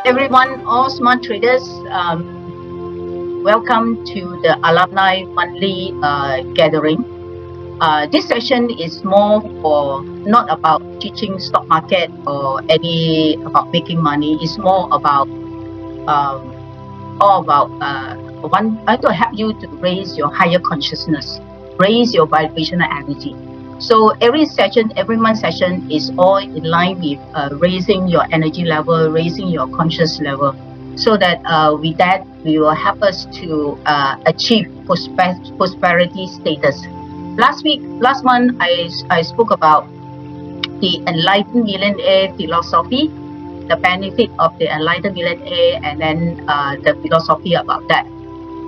Everyone, all smart traders, welcome to the alumni monthly gathering. This session is more for not about teaching stock market or any about making money. It's more about all about I to help you to raise your higher consciousness, raise your vibrational energy. So every session, every month session is all in line with raising your energy level, raising your conscious level, so that with that we will help us to achieve prosperity status. Last month, I spoke about the enlightened millionaire philosophy, the benefit of the enlightened millionaire, and then the philosophy about that.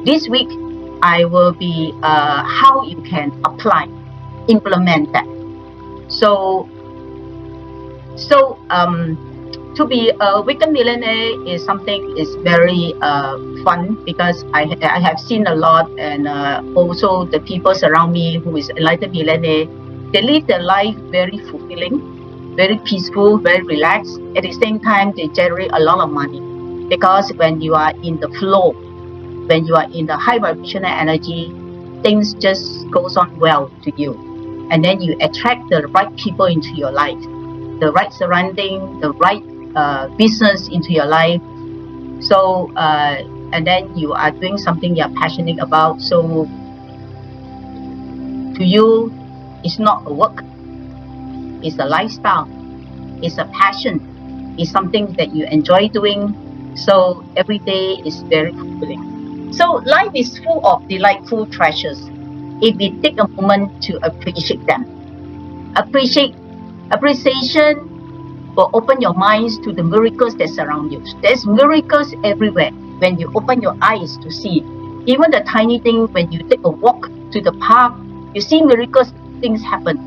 This week, I will be how you can implement that. So to be a weekend millionaire is something is very fun, because I have seen a lot, and also the people around me who is enlightened millionaire, they live their life very fulfilling, very peaceful, very relaxed. At the same time, they generate a lot of money, because when you are in the flow, when you are in the high vibrational energy, things just goes on well to you, and then you attract the right people into your life, the right surrounding, the right business into your life. So and then you are doing something you're passionate about. So to you, it's not a work, it's a lifestyle, it's a passion, it's something that you enjoy doing. So every day is very fulfilling. So life is full of delightful treasures if we take a moment to appreciate them. Appreciation will open your minds to the miracles that surround you. There's miracles everywhere when you open your eyes to see. Even the tiny thing, when you take a walk to the park, you see miracles, things happen.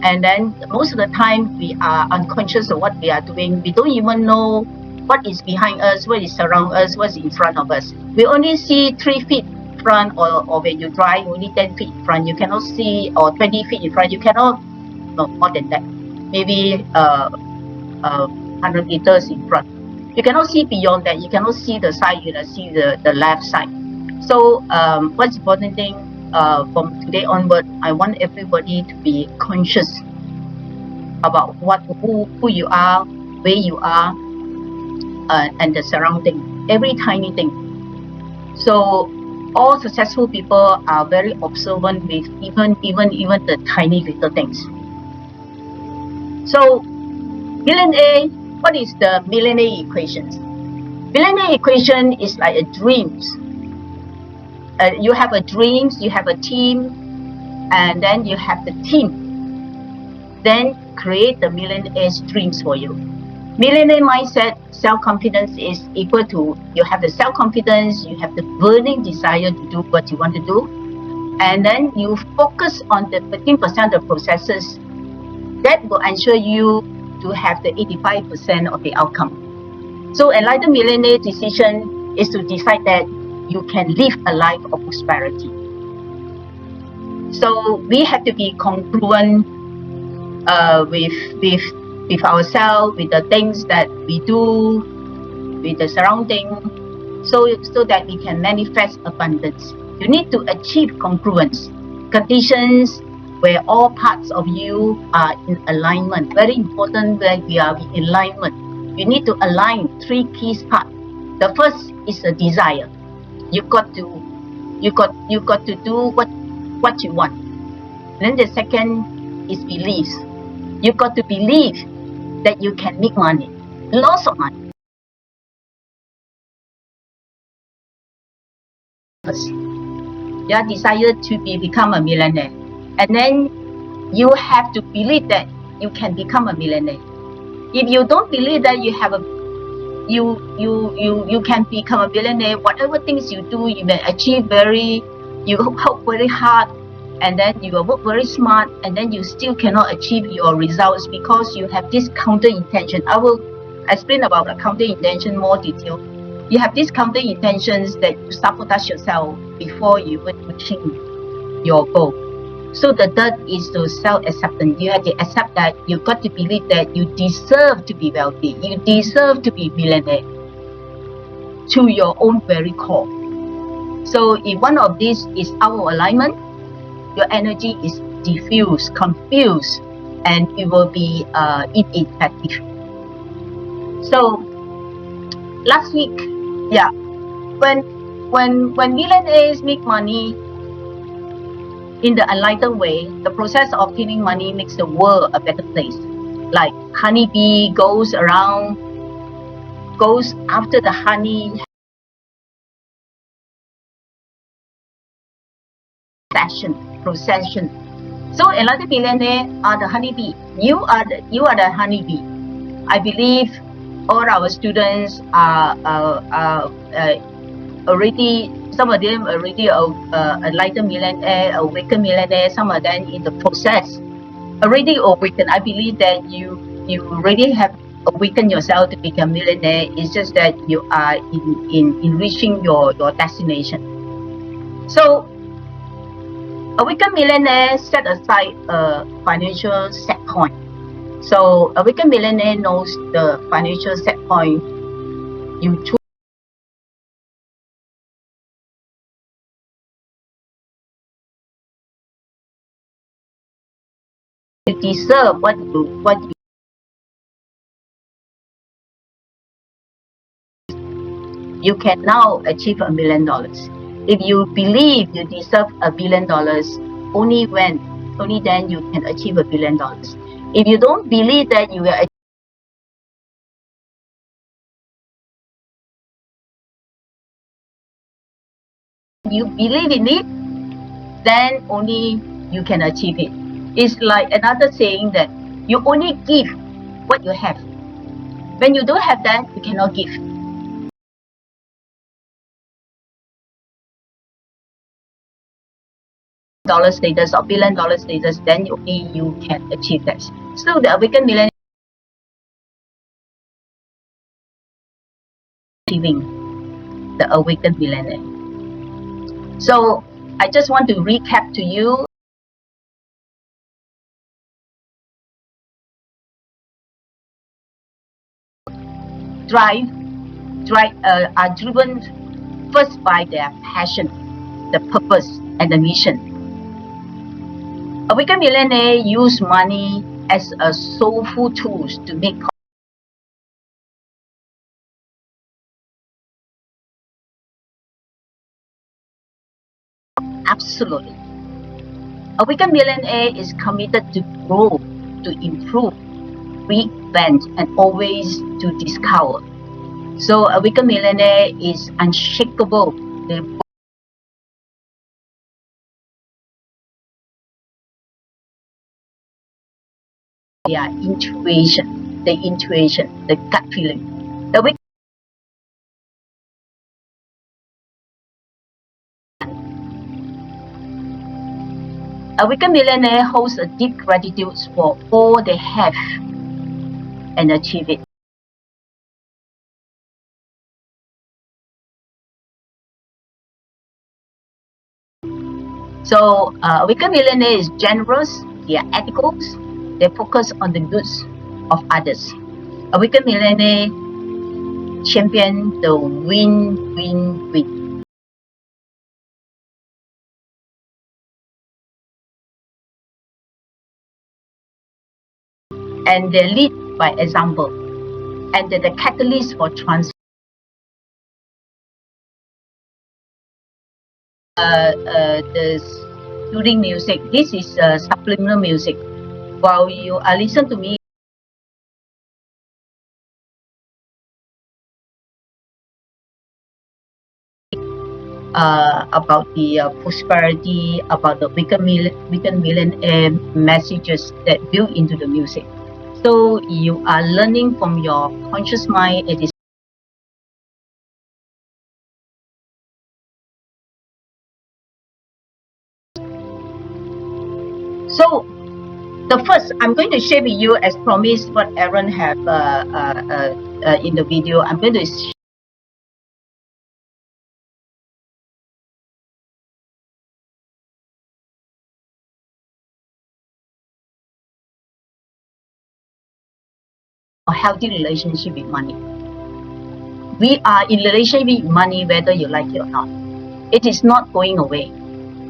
And then most of the time we are unconscious of what we are doing. We don't even know what is behind us, what is around us, what's in front of us. We only see 3 feet in front, or when you drive, only 10 feet in front. You cannot see, or 20 feet in front. You cannot, no, more than that. Maybe 100 meters in front. You cannot see beyond that. You cannot see the side, you cannot see the left side. So what's important thing, from today onward, I want everybody to be conscious about who you are, where you are, and the surrounding, every tiny thing. So all successful people are very observant with even the tiny little things. So millionaire, what is the millionaire equations? Millionaire equation is like a dreams. You have a dreams, you have a team, and then you have the team. Then create the millionaire's dreams for you. Millionaire mindset, self-confidence is equal to, you have the self-confidence, you have the burning desire to do what you want to do, and then you focus on the 15% of processes that will ensure you to have the 85% of the outcome. So enlightened millionaire decision is to decide that you can live a life of prosperity. So we have to be congruent with ourselves, with the things that we do, with the surrounding, so that we can manifest abundance. You need to achieve congruence, conditions where all parts of you are in alignment. Very important that we are in alignment. You need to align 3 key parts. The first is a desire. You got to do what you want. Then the second is beliefs. You got to believe that you can make money, lots of money. Your desire to become a millionaire, and then you have to believe that you can become a millionaire. If you don't believe that you can become a millionaire, whatever things you do, you may achieve you hope very hard, and then you will work very smart, and then you still cannot achieve your results because you have this counter intention. I will explain about the counter intention more detail. You have these counter intentions that you sabotage yourself before you even achieve your goal. So the third is to self-acceptance. You have to accept that you got to believe that you deserve to be wealthy, you deserve to be millionaire. to your own very core. So if one of these is out of alignment, your energy is diffused, confused, and it will be ineffective. So last week, yeah, when millionaires make money in the enlightened way, the process of obtaining money makes the world a better place. Like honeybee goes after the honey procession. So enlightened millionaire are the honeybee. You are the honeybee. I believe all our students are already, some of them already enlightened millionaire, awakened millionaire. Some of them in the process already awakened. I believe that you already have awakened yourself to become millionaire. It's just that you are in reaching your destination. So awakened millionaire set aside a financial set point. So awakened millionaire knows the financial set point you choose to deserve what you can now achieve $1 million. If you believe you deserve $1 billion, only then you can achieve $1 billion. If you don't believe that you will achieve, you believe in it, then only you can achieve it. It's like another saying that you only give what you have. When you don't have that, you cannot give. Dollar status or $1 billion status, then only you can achieve that. So the awakened millionaire achieving the awakened millionaire. So I just want to recap to you. Are driven first by their passion, the purpose, and the mission. Awakened millionaire use money as a soulful tool to make absolutely. Awakened millionaire is committed to grow, to improve, reinvent, and always to discover. So awakened millionaire is unshakable. Their intuition, the gut feeling. The awakened millionaire holds a deep gratitude for all they have and achieve it. So awakened millionaire is generous, they are ethical, they focus on the goods of others. Awakened millionaire champion the win-win-win. And they lead by example. And they're the catalyst for transformation. The soothing music. This is subliminal music. While you listen to me, about the prosperity, about the weekend millionaire messages that built into the music. So you are learning from your conscious mind. It is so. The first, I'm going to share with you, as promised, what Aaron have in the video. I'm going to a healthy relationship with money. We are in relationship with money whether you like it or not. It is not going away.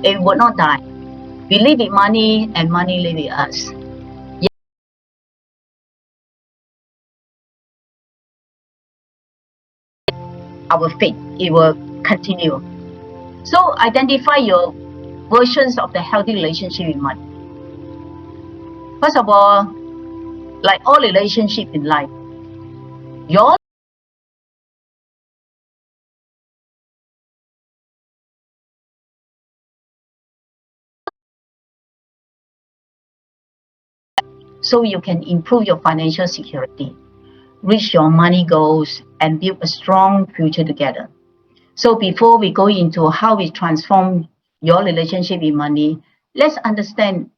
It will not die. We live with money and money live with us. Our faith, it will continue. So identify your versions of the healthy relationship with money. First of all, like all relationships in life, your so you can improve your financial security, reach your money goals, and build a strong future together. So before we go into how we transform your relationship with money, let's understand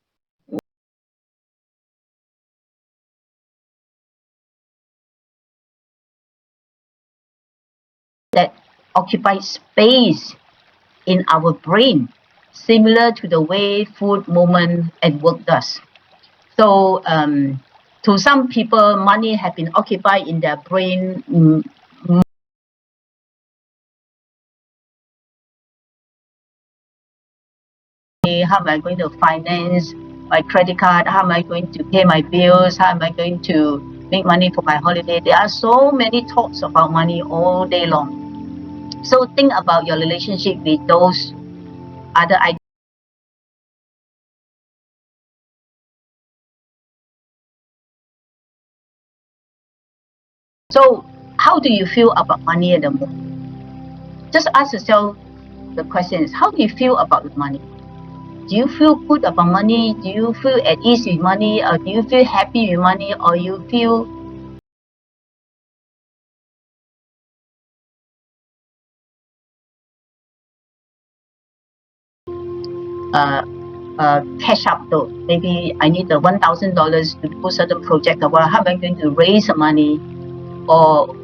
that occupies space in our brain, similar to the way food, movement, and work does. So to some people, money have been occupied in their brain. How am I going to finance my credit card? How am I going to pay my bills? How am I going to make money for my holiday? There are so many thoughts about money all day long. So think about your relationship with those other ideas. So how do you feel about money at the moment? Just ask yourself the question is, how do you feel about the money? Do you feel good about money? Do you feel at ease with money? Or do you feel happy with money? Or you feel uh, cash up though? Maybe I need the $1,000 to do certain project. Or how am I going to raise the money? Or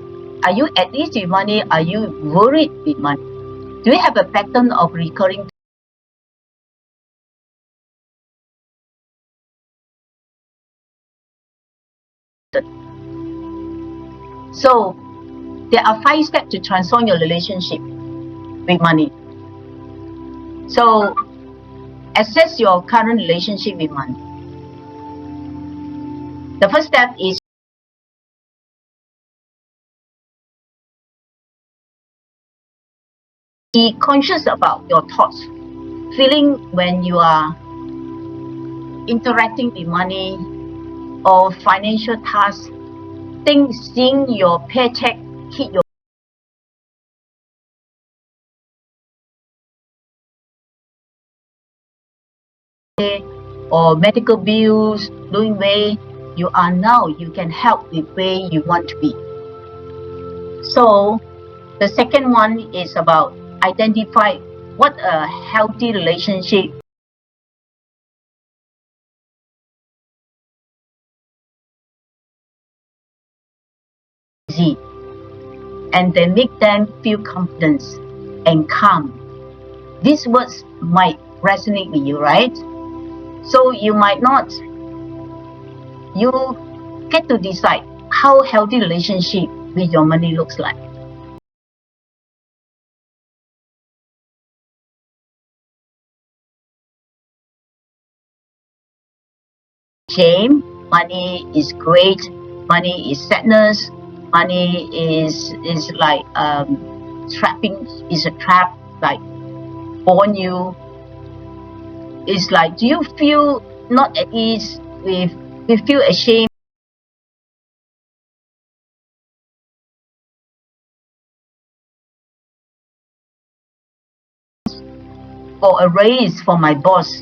are you at ease with money? Are you worried with money? Do you have a pattern of recurring? So there are 5 steps to transform your relationship with money. So assess your current relationship with money. The first step is be conscious about your thoughts, feeling when you are interacting with money or financial tasks. Think seeing your paycheck hit your or medical bills, doing way you are now, you can help with where you want to be. So the second one is about identify what a healthy relationship is, and then make them feel confidence and calm. These words might resonate with you, right? So you might not. You get to decide how healthy relationship with your money looks like. Shame, money is great, money is sadness, money is like trapping, is a trap, like born you. It's like, do you feel not at ease with, you feel ashamed for a raise from my boss?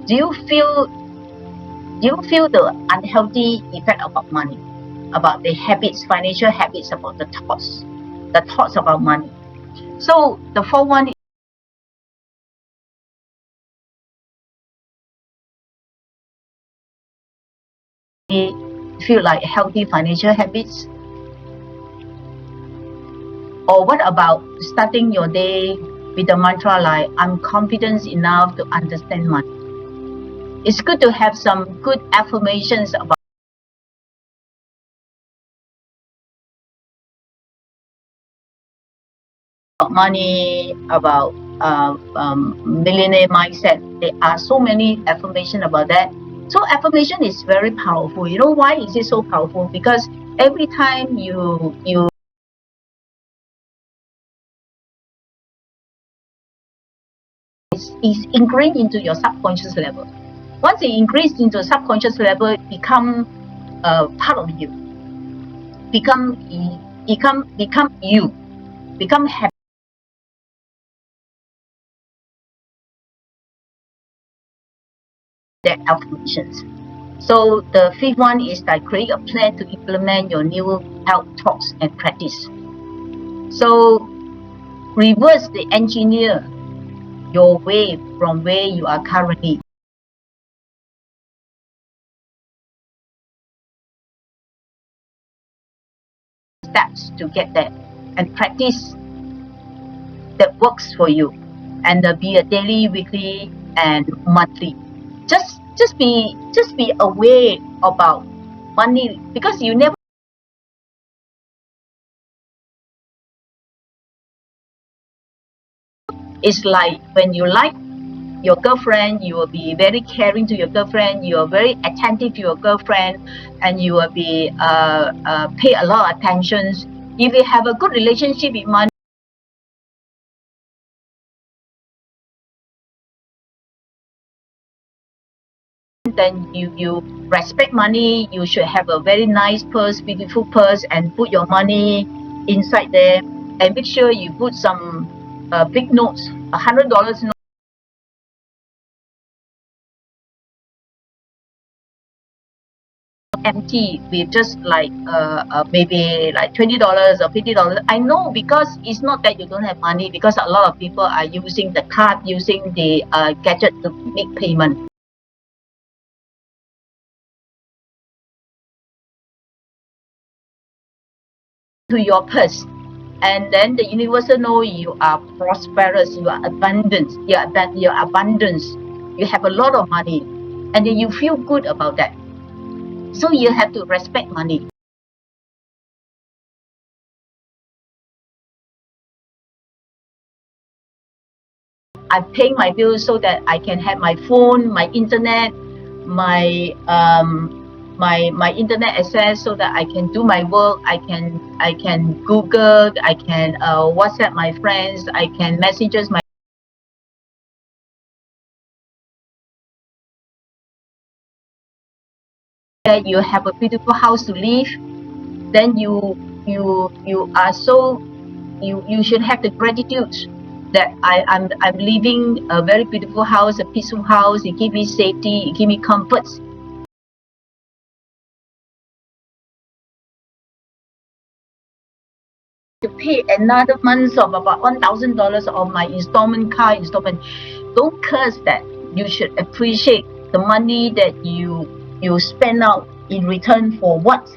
Do you feel the unhealthy effect about money, about the habits, financial habits, about the thoughts about money? So the fourth one, feel like healthy financial habits? Or what about starting your day with a mantra like, I'm confident enough to understand money? It's good to have some good affirmations about money, about millionaire mindset. There are so many affirmation about that. So affirmation is very powerful. You know why is it so powerful? Because every time you is ingrained into your subconscious level. Once it increased into subconscious level, it become part of you. Become you. Become happy. That affirmations. So the fifth one is that create a plan to implement your new health talks and practice. So reverse the engineer your way from where you are currently. Steps to get there and practice that works for you, and be a daily, weekly, and monthly. Just be aware about money, because you never. It's like when you like your girlfriend, you will be very caring to your girlfriend, you are very attentive to your girlfriend, and you will be pay a lot of attention. If you have a good relationship with money, then you respect money. You should have a very nice purse, beautiful purse, and put your money inside there, and make sure you put some big notes, $100 note, empty, with just like maybe like $20 or $50. I know, because it's not that you don't have money, because a lot of people are using the card, using the gadget to make payment to your purse. And then the universal know you are prosperous, you are abundant, you're abundance, you have a lot of money, and then you feel good about that. So you have to respect money. I'm paying my bills so that I can have my phone, my internet, my my internet access, so that I can do my work. I can Google, I can WhatsApp my friends, I can messages my. That you have a beautiful house to live, then you are so, you should have the gratitude that I'm living a very beautiful house, a peaceful house. It give me safety, it give me comforts. To pay another month of about $1,000 of my car installment. Don't curse that. You should appreciate the money that you spend out in return for what?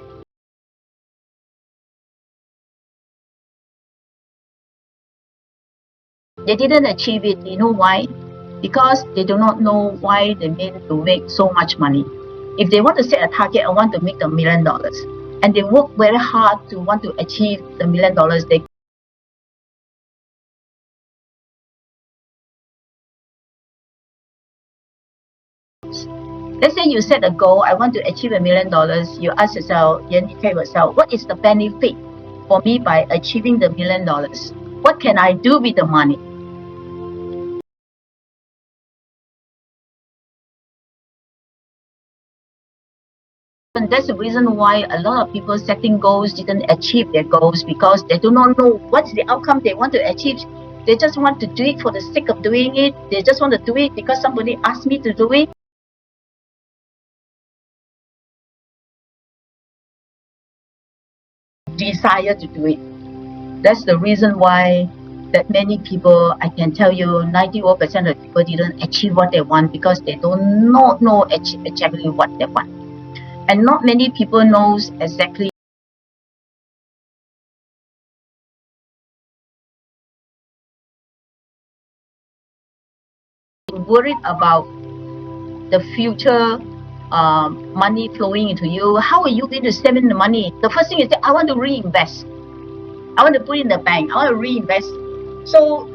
They didn't achieve it. You know why? Because they do not know why they mean to make so much money. If they want to set a target, I want to make $1,000,000, and they work very hard to want to achieve the $1,000,000, they. Let's say you set a goal, I want to achieve $1,000,000. You ask yourself, you tell yourself, what is the benefit for me by achieving the $1,000,000? What can I do with the money? And that's the reason why a lot of people setting goals didn't achieve their goals, because they do not know what's the outcome they want to achieve. They just want to do it for the sake of doing it. They just want to do it because somebody asked me to do it. Desire to do it. That's the reason why that many people, I can tell you, 91% of people didn't achieve what they want, because they do not know exactly what they want. And not many people knows exactly. Worried about the future money flowing into you. How are you going to spend the money? The first thing is that I want to reinvest. I want to put in the bank. I want to reinvest. So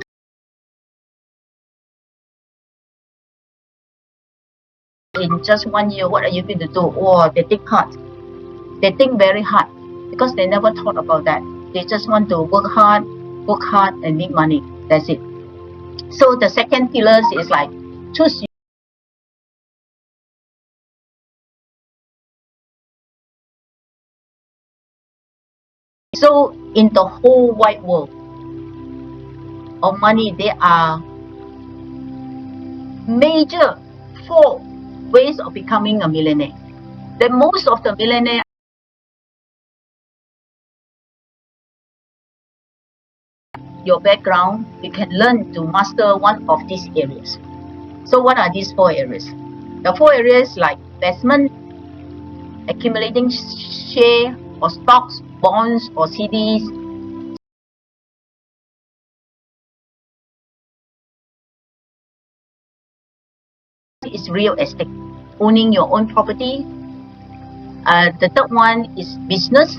in just 1 year, what are you going to do? Or they think hard. They think very hard because they never thought about that. They just want to work hard and make money. That's it. So the second pillar is like choose. So in the whole wide world of money, there are major 4 ways of becoming a millionaire. The most of the millionaire, your background, you can learn to master one of these areas. So what are these 4 areas? The 4 areas like investment, accumulating share or stocks, bonds or CDs, is real estate, owning your own property. The third one is business,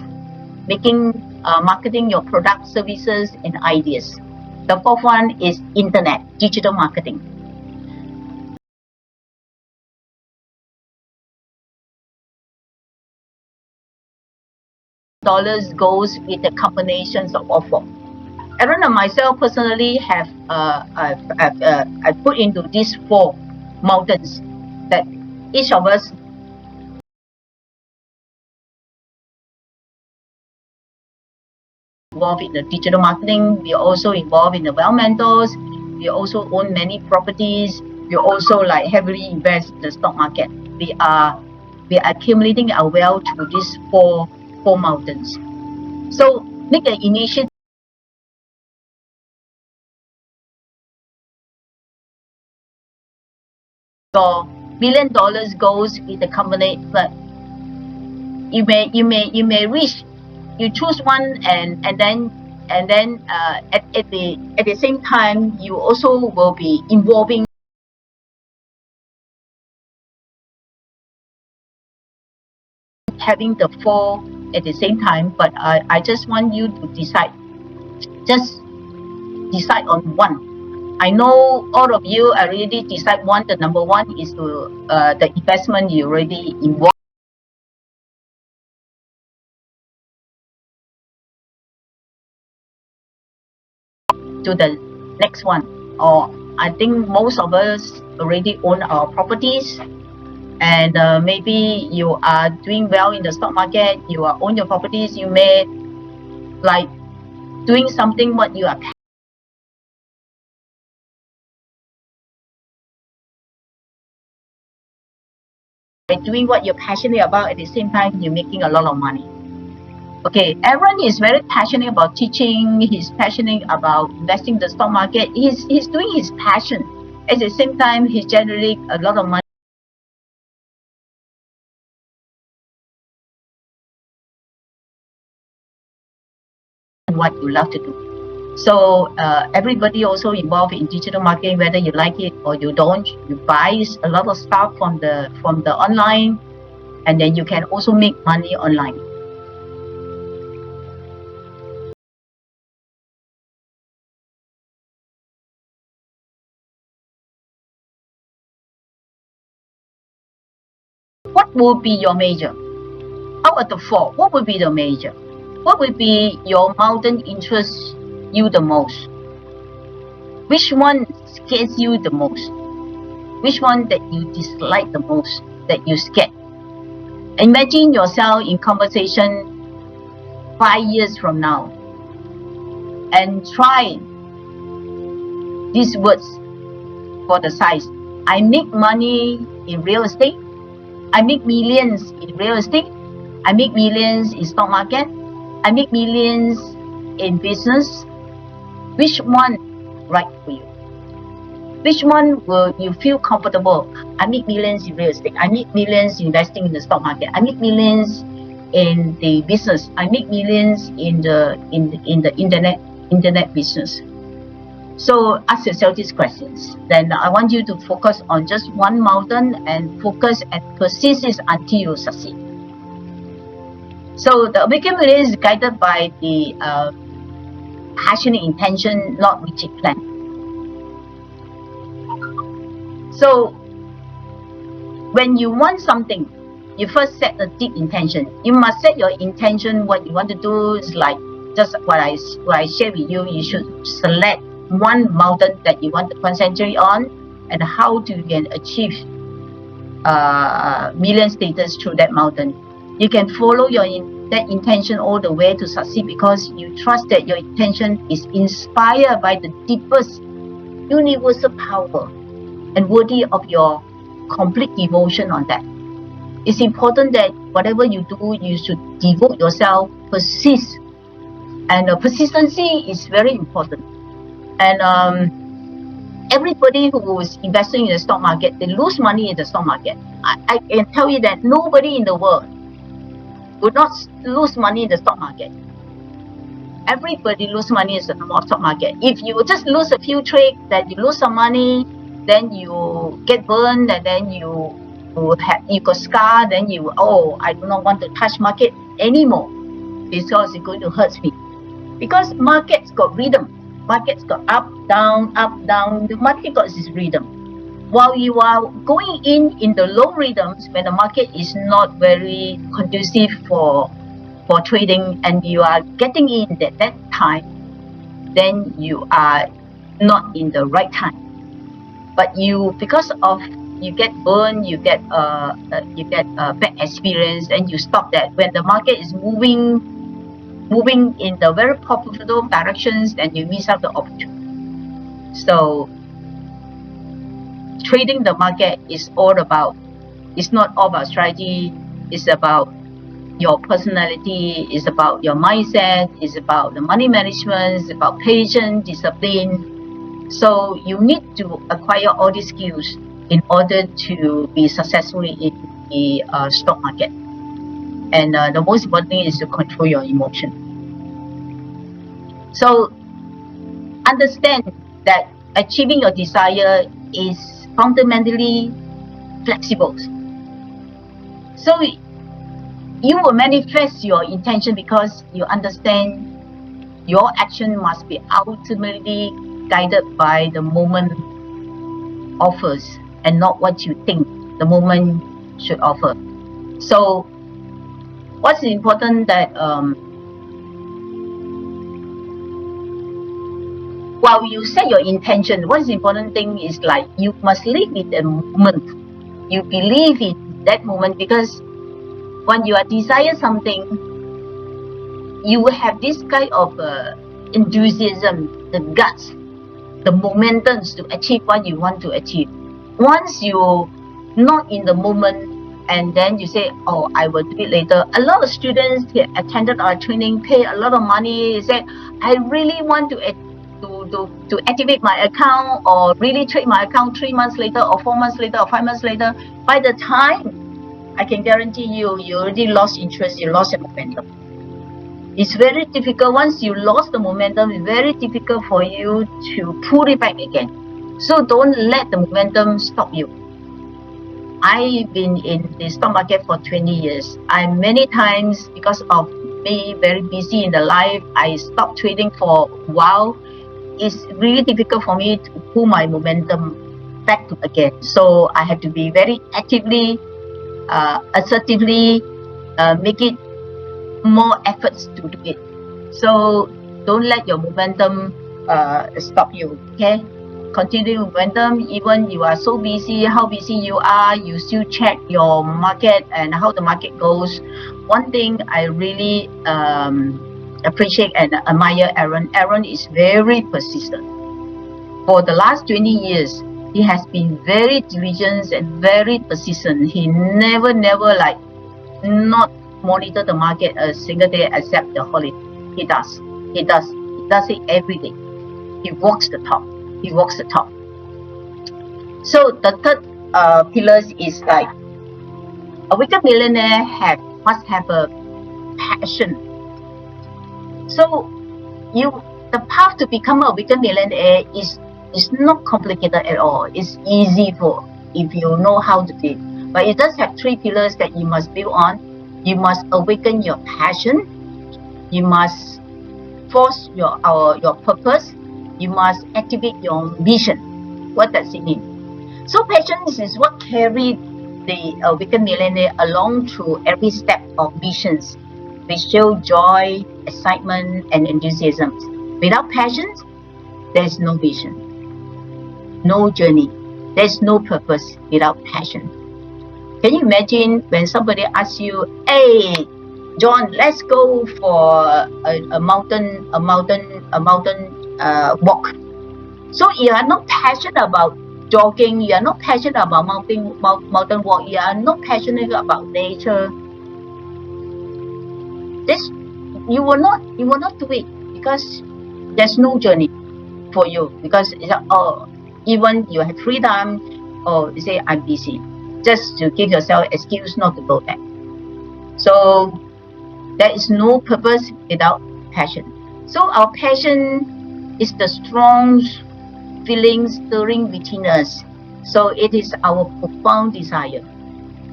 marketing your product, services, and ideas. The fourth one is internet, digital marketing. Dollars goes with the combinations of all 4. Aaron and myself personally have I've put into these 4 mountains that each of us involved in the digital marketing. We are also involved in the wealth mentors. We also own many properties. We also like heavily invest in the stock market. We are accumulating our wealth through these four mountains. So make an initiative. Your $1 million goes with the company, but you may reach. You choose one and then at the same time you also will be involving having the 4 at the same time. But I just want you to decide. Just decide on one. I know all of you already decide one. The number 1 is to the investment you already involved. To the next one, or I think most of us already own our properties, and maybe you are doing well in the stock market, you are own your properties, you may like doing something what you are doing what you're passionate about. At the same time you're making a lot of money. Okay, Aaron is very passionate about teaching. He's passionate about investing in the stock market. He's doing his passion. At the same time, he's generating a lot of money. What you love to do. So everybody also involved in digital marketing, whether you like it or you don't. You buy a lot of stuff from the online, and then you can also make money online. What will be your major? Out of the 4, what will be the major? What will be your mountain interests you the most? Which one scares you the most? Which one that you dislike the most, that you scared? Imagine yourself in conversation 5 years from now and try these words for the size. I make money in real estate. I make millions in real estate. I make millions in stock market. I make millions in business. Which one right for you? Which one will you feel comfortable? I make millions in real estate. I make millions investing in the stock market. I make millions in the business. I make millions in the internet business. So ask yourself these questions. Then I want you to focus on just one mountain and focus and persist until you succeed. So the Awakened Millionaire is guided by the passionate intention, not rigid plan. So when you want something, you first set a deep intention. You must set your intention. What you want to do is like just what I share with you. You should select one mountain that you want to concentrate on, and how you can achieve million status through that mountain. You can follow that intention all the way to succeed, because you trust that your intention is inspired by the deepest universal power and worthy of your complete devotion on that. It's important that whatever you do, you should devote yourself, persist, and persistency is very important. And everybody who is investing in the stock market, they lose money in the stock market. I can tell you that nobody in the world would not lose money in the stock market. Everybody lose money in the stock market. If you just lose a few trades, then you lose some money, then you get burned, and then you got scar, then you, I do not want to touch market anymore because it's going to hurt me. Because markets got rhythm. Markets got up, down, the market got this rhythm. While you are going in the low rhythms, when the market is not very conducive for trading, and you are getting in at that time, then you are not in the right time. But because of you get burned, you get bad experience, and you stop that. When the market is moving in the very profitable directions, and you miss out the opportunity. So trading the market is it's not all about strategy. It's about your personality, it's about your mindset, it's about the money management, it's about patience, discipline. So you need to acquire all these skills in order to be successful in the stock market. And the most important thing is to control your emotion. So understand that achieving your desire is fundamentally flexible. So you will manifest your intention because you understand your action must be ultimately guided by the moment offers, and not what you think the moment should offer. So what's important that while you set your intention, what is the important thing is like you must live in the moment. You believe in that moment, because when you desire something, you will have this kind of enthusiasm, the guts, the momentum to achieve what you want to achieve. Once you're not in the moment, and then you say, I will do it later. A lot of students attended our training, pay a lot of money, said, I really want to activate my account, or really trade my account 3 months later, or 4 months later, or 5 months later. By the time, I can guarantee you already lost interest, you lost your momentum. It's very difficult. Once you lost the momentum, it's very difficult for you to pull it back again. So don't let the momentum stop you. I've been in the stock market for 20 years. Many times, because of me very busy in the life, I stopped trading for a while. It's really difficult for me to pull my momentum back again. So I have to be very actively, assertively, make it more efforts to do it. So don't let your momentum stop you. Okay, continue momentum. Even you are so busy, how busy you are, you still check your market and how the market goes. One thing I really appreciate and admire Aaron. Aaron is very persistent. For the last 20 years, he has been very diligent and very persistent. He never like not monitor the market a single day except the holiday. He does it every day. He walks the talk. So the third pillars is like a wicked millionaire must have a passion. So the path to become a wicked millionaire is not complicated at all. It's easy if you know how to do it. But it does have 3 pillars that you must build on. You must awaken your passion. You must force your purpose, you must activate your vision. What does it mean? So passion is what carried the Weekend Millionaire along through every step of visions. We show joy, excitement, and enthusiasm. Without passion, there's no vision, no journey. There's no purpose without passion. Can you imagine when somebody asks you, "Hey, John, let's go for a mountain walk." So you are not passionate about jogging. You are not passionate about mountain walk. You are not passionate about nature. This you will not do it because there's no journey for you, because it's even you have free time, or you say I'm busy, just to give yourself excuse not to go there. So there is no purpose without passion. So our passion is the strong feeling stirring within us. So it is our profound desire.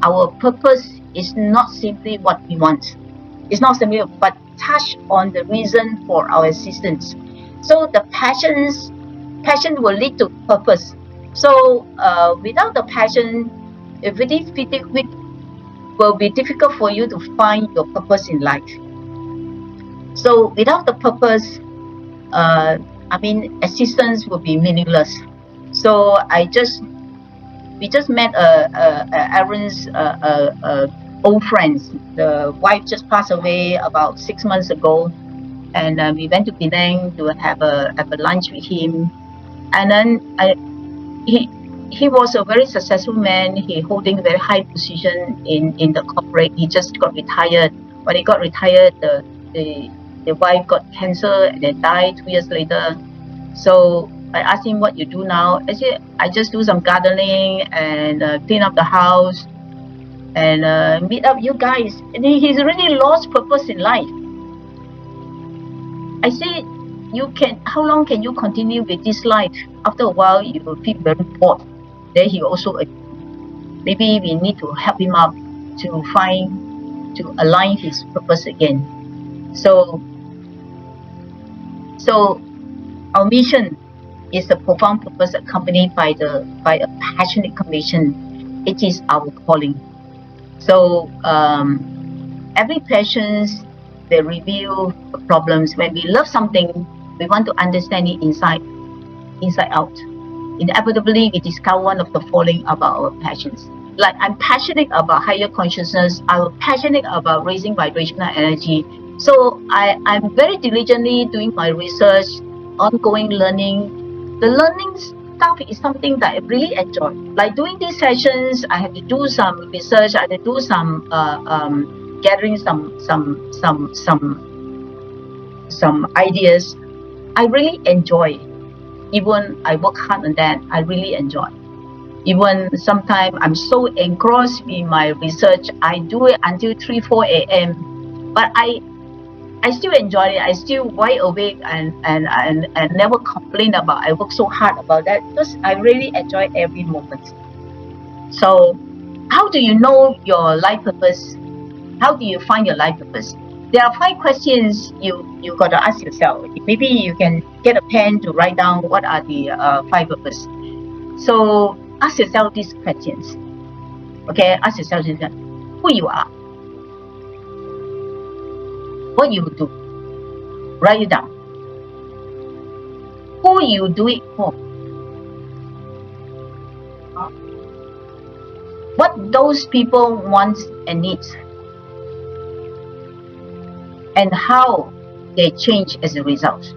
Our purpose is not simply what we want. It's not simply but touch on the reason for our existence. So the passion will lead to purpose. So without the passion, it will be difficult for you to find your purpose in life. So without the purpose, existence will be meaningless. So we just met Aaron's old friends. The wife just passed away about 6 months ago, and we went to Penang to have a lunch with him. And then he was a very successful man. He holding a very high position in the corporate. He just got retired. When he got retired, the wife got cancer and then died 2 years later. So I asked him, "What you do now?" I said, "I just do some gardening and clean up the house and meet up you guys." And he's really lost purpose in life. I said, how long can you continue with this life? After a while, you will feel very bored. Then he also, maybe we need to help him up to align his purpose again. So our mission is a profound purpose accompanied by a passionate conviction. It is our calling. So every passion, they reveal problems. When we love something, we want to understand it inside out. Inevitably, we discover one of the following about our passions. Like, I'm passionate about higher consciousness. I'm passionate about raising vibrational energy. So I'm very diligently doing my research, ongoing learning. The learning stuff is something that I really enjoy. Like doing these sessions, I have to do some research. I have to do some gathering some ideas. I really enjoy. Even I work hard on that, I really enjoy. Even sometimes I'm so engrossed in my research, I do it until 3-4 a.m. But I still enjoy it. I still wide awake and never complain about I work so hard about that, because I really enjoy every moment. So how do you know your life purpose? How do you find your life purpose? There are 5 questions you got to ask yourself. Maybe you can get a pen to write down what are the 5 purpose. So ask yourself these questions. Okay, ask yourself who you are, what you do. Write it down. Who you do it for. What those people want and need. And how they change as a result.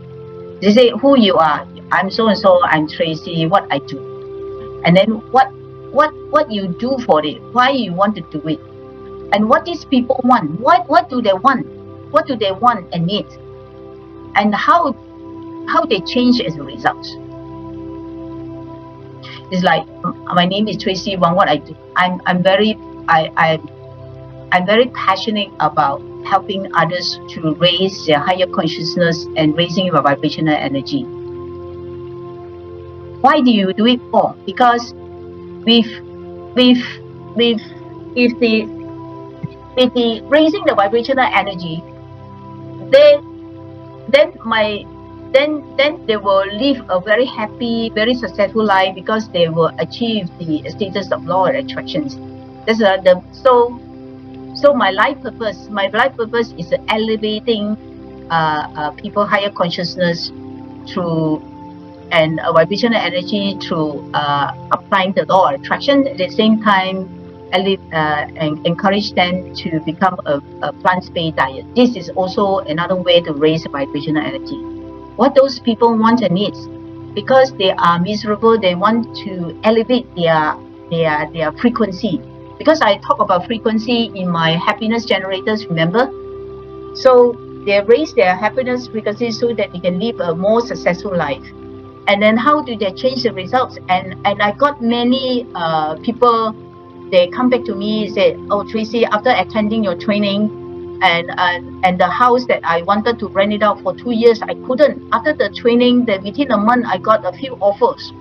They say who you are. I'm so and so. I'm Tracy. What I do, and then what you do for it. Why you want to do it, and what these people want. What do they want? What do they want and need, and how they change as a result. It's like, my name is Tracy Wang. What I do. I'm very passionate about helping others to raise their higher consciousness and raising your vibrational energy. Why do you do it for? Because with the raising the vibrational energy, then they will live a very happy, very successful life because they will achieve the status of law of attractions. That's so my life purpose is elevating people higher consciousness through and vibrational energy through applying the law of attraction. At the same time, and encourage them to become a plant-based diet. This is also another way to raise vibrational energy. What those people want and need, because they are miserable, they want to elevate their frequency. Because I talk about frequency in my happiness generators, remember? So they raise their happiness frequency so that they can live a more successful life. And then how do they change the results? And I got many people, they come back to me and say, oh, Tracy, after attending your training and the house that I wanted to rent it out for 2 years, I couldn't. After the training, within a month, I got a few offers.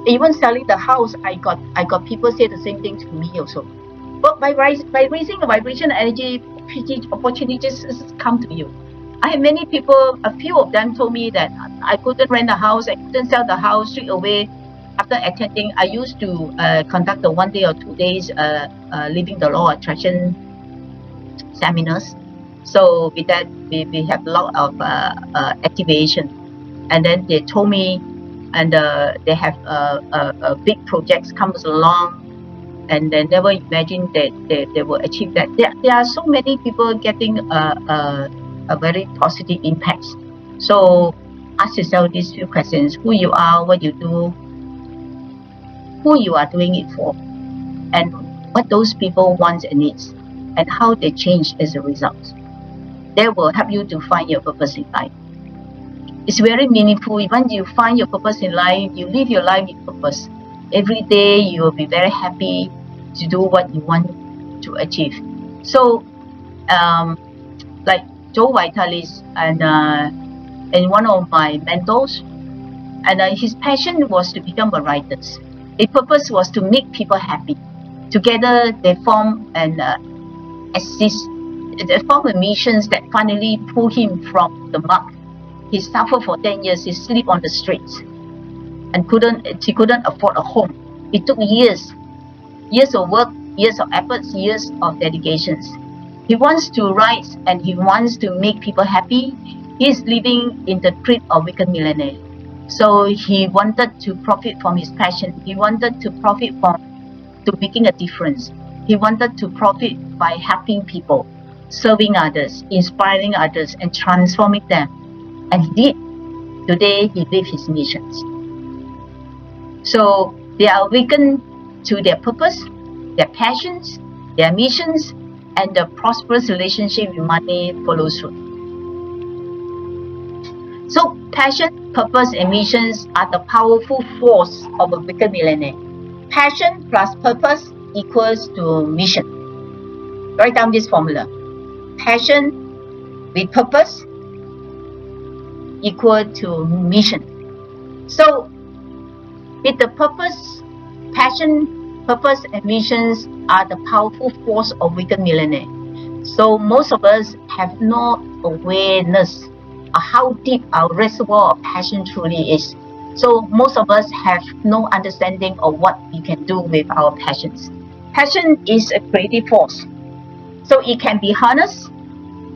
Even selling the house, I got people say the same thing to me also. But by raising the vibration energy, opportunities come to you. I have many people, a few of them told me that I couldn't rent a house, I couldn't sell the house straight away. After attending, I used to conduct the 1 day or 2 days living the law of attraction seminars. So with that, we have a lot of activation. And then they told me, and they have big projects comes along, and they never imagined that they will achieve that. There are so many people getting a very positive impact. So ask yourself these few questions: who you are, what you do, who you are doing it for, and what those people want and needs, and how they change as a result. That will help you to find your purpose in life. It's very meaningful. When you find your purpose in life, you live your life with purpose. Every day you will be very happy to do what you want to achieve. So, like Joe Vitalis and one of my mentors, and his passion was to become a writer. His purpose was to make people happy. Together they form and assist. They form a mission that finally pull him from the muck. He suffered for 10 years. He sleep on the streets and he couldn't afford a home. It took years of work, years of efforts, years of dedications. He wants to write and he wants to make people happy. He is living in the creed of wicked millionaire. So he wanted to profit from his passion. He wanted to profit to making a difference. He wanted to profit by helping people, serving others, inspiring others, and transforming them. And he did. Today, he lives his missions. So they are awakened to their purpose, their passions, their missions, and the prosperous relationship with money follows through. So passion, purpose, and missions are the powerful force of a wicked millionaire. Passion plus purpose equals to mission. Write down this formula. Passion with purpose equal to mission. So with the purpose, passion, purpose, and missions are the powerful force of wicked millionaire. So most of us have no awareness of how deep our reservoir of passion truly is. So most of us have no understanding of what we can do with our passions. Passion is a creative force. So it can be harnessed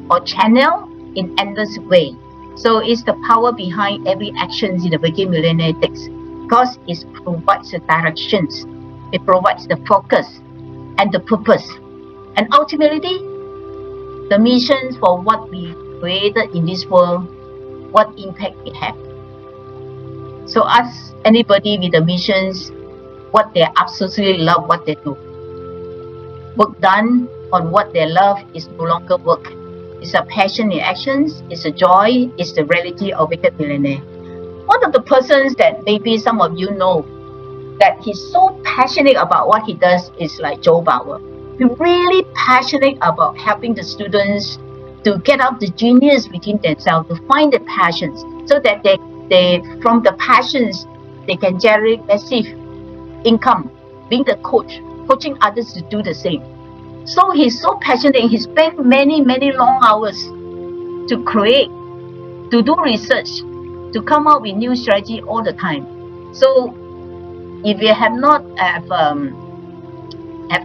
or channeled in endless way. So it's the power behind every action the wicked millionaire takes, because it provides the directions, it provides the focus and the purpose, and ultimately the mission for what we created in this world, what impact it has. So ask anybody with the missions what they absolutely love what they do. Work done on what they love is no longer work. It's a passion in actions, it's a joy, it's the reality of wicked millionaire. One of the persons that maybe some of you know that he's so passionate about what he does is like Joe Bauer. He's really passionate about helping the students to get out the genius within themselves, to find the passions, so that they from the passions they can generate massive income, being the coach, coaching others to do the same. So he's so passionate, he spent many long hours to create to do research, to come up with new strategy all the time. So if you have not have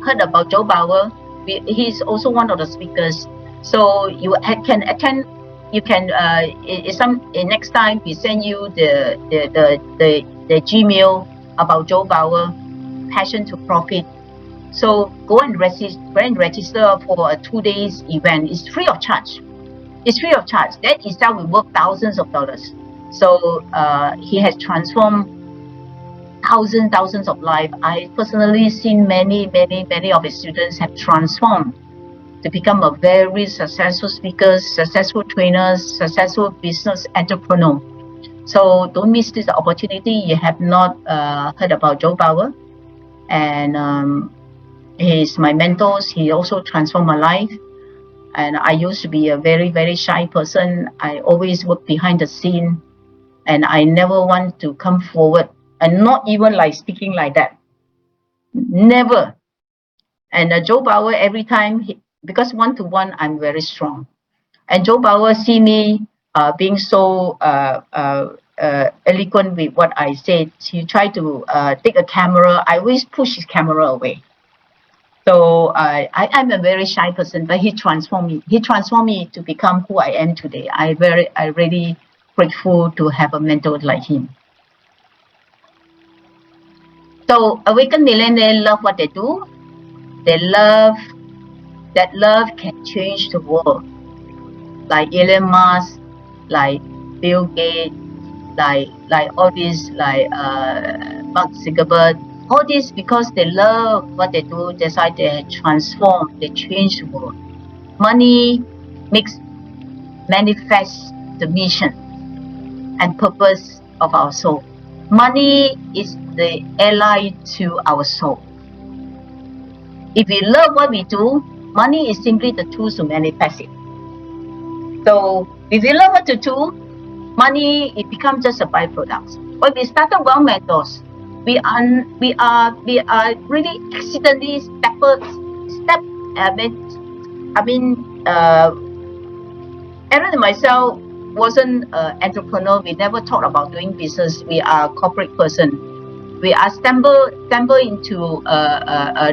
heard about Joe Bauer, he's also one of the speakers. So you can attend. You can next time we send you the Gmail about Joe Bauer, Passion to Profit. So go and register for a 2 days event. It's free of charge. It's free of charge. That itself will worth thousands of dollars. So he has transformed thousands of lives. I personally seen many of his students have transformed to become a very successful speakers, successful trainers, successful business entrepreneur. So don't miss this opportunity. You have not heard about Joe Bauer, and he's my mentor. He also transformed my life. And I used to be a very shy person. I always work behind the scene, and I never want to come forward, and not even like speaking like that. Never. And Joe Bauer, every time, because one-to-one, I'm very strong. And Joe Bauer see me being so eloquent with what I said. He tried to take a camera. I always push his camera away. So I'm a very shy person, but he transformed me. He transformed me to become who I am today. I really grateful to have a mentor like him. So Awakened Millionaire love what they do. They love that love can change the world. Like Elon Musk, like Bill Gates, like all these, like Mark Zuckerberg. All this because they love what they do. That's why they transform, they change the world. Money makes manifest the mission and purpose of our soul. Money is the ally to our soul. If we love what we do, money is simply the tools to manifest it. So if we love what to do, money, it becomes just a byproduct. When we started Well Mentors, we are really accidentally Aaron and myself wasn't an entrepreneur. We never thought about doing business. We are a corporate person. We are stumble into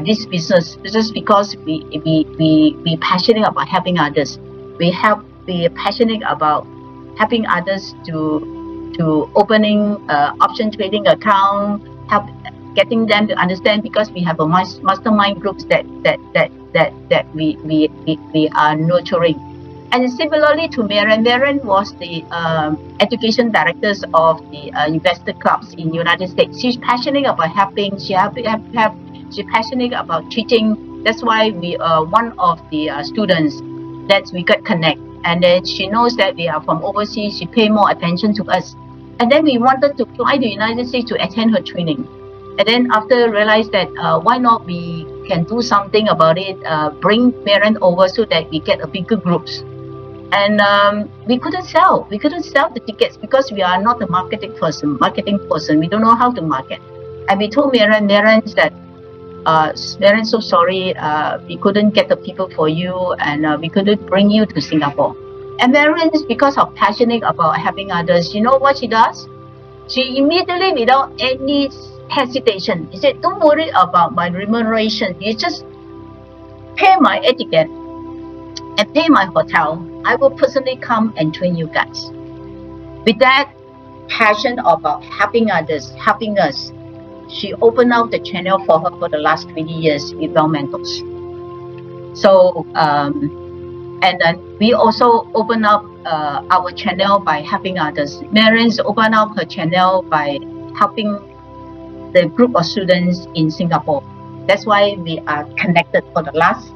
this business just because we passionate about helping others. We are passionate about helping others to opening option trading account, help getting them to understand, because we have a mastermind groups that we are nurturing. And similarly to Maren, Maren was the education directors of the investor clubs in United States. She's passionate about helping. She's passionate about teaching. That's why we are one of the students that we got connect. And then she knows that we are from overseas. She pay more attention to us. And then we wanted to fly to the United States to attend her training. And then after realized that why not we can do something about it, bring Maren over so that we get a bigger groups. And we couldn't sell the tickets because we are not a marketing person. We don't know how to market. And we told Maren that Maren, so sorry, we couldn't get the people for you, and we couldn't bring you to Singapore. And Maren, because of passionate about helping others, you know what she does? She immediately, without any hesitation, she said, don't worry about my remuneration. You just pay my air ticket and pay my hotel. I will personally come and train you guys. With that passion about helping others, helping us, she opened up the channel for her for the last 20 years with Well Mentors. So, and then we also open up our channel by helping others. Maren's opened up her channel by helping the group of students in Singapore. That's why we are connected for the last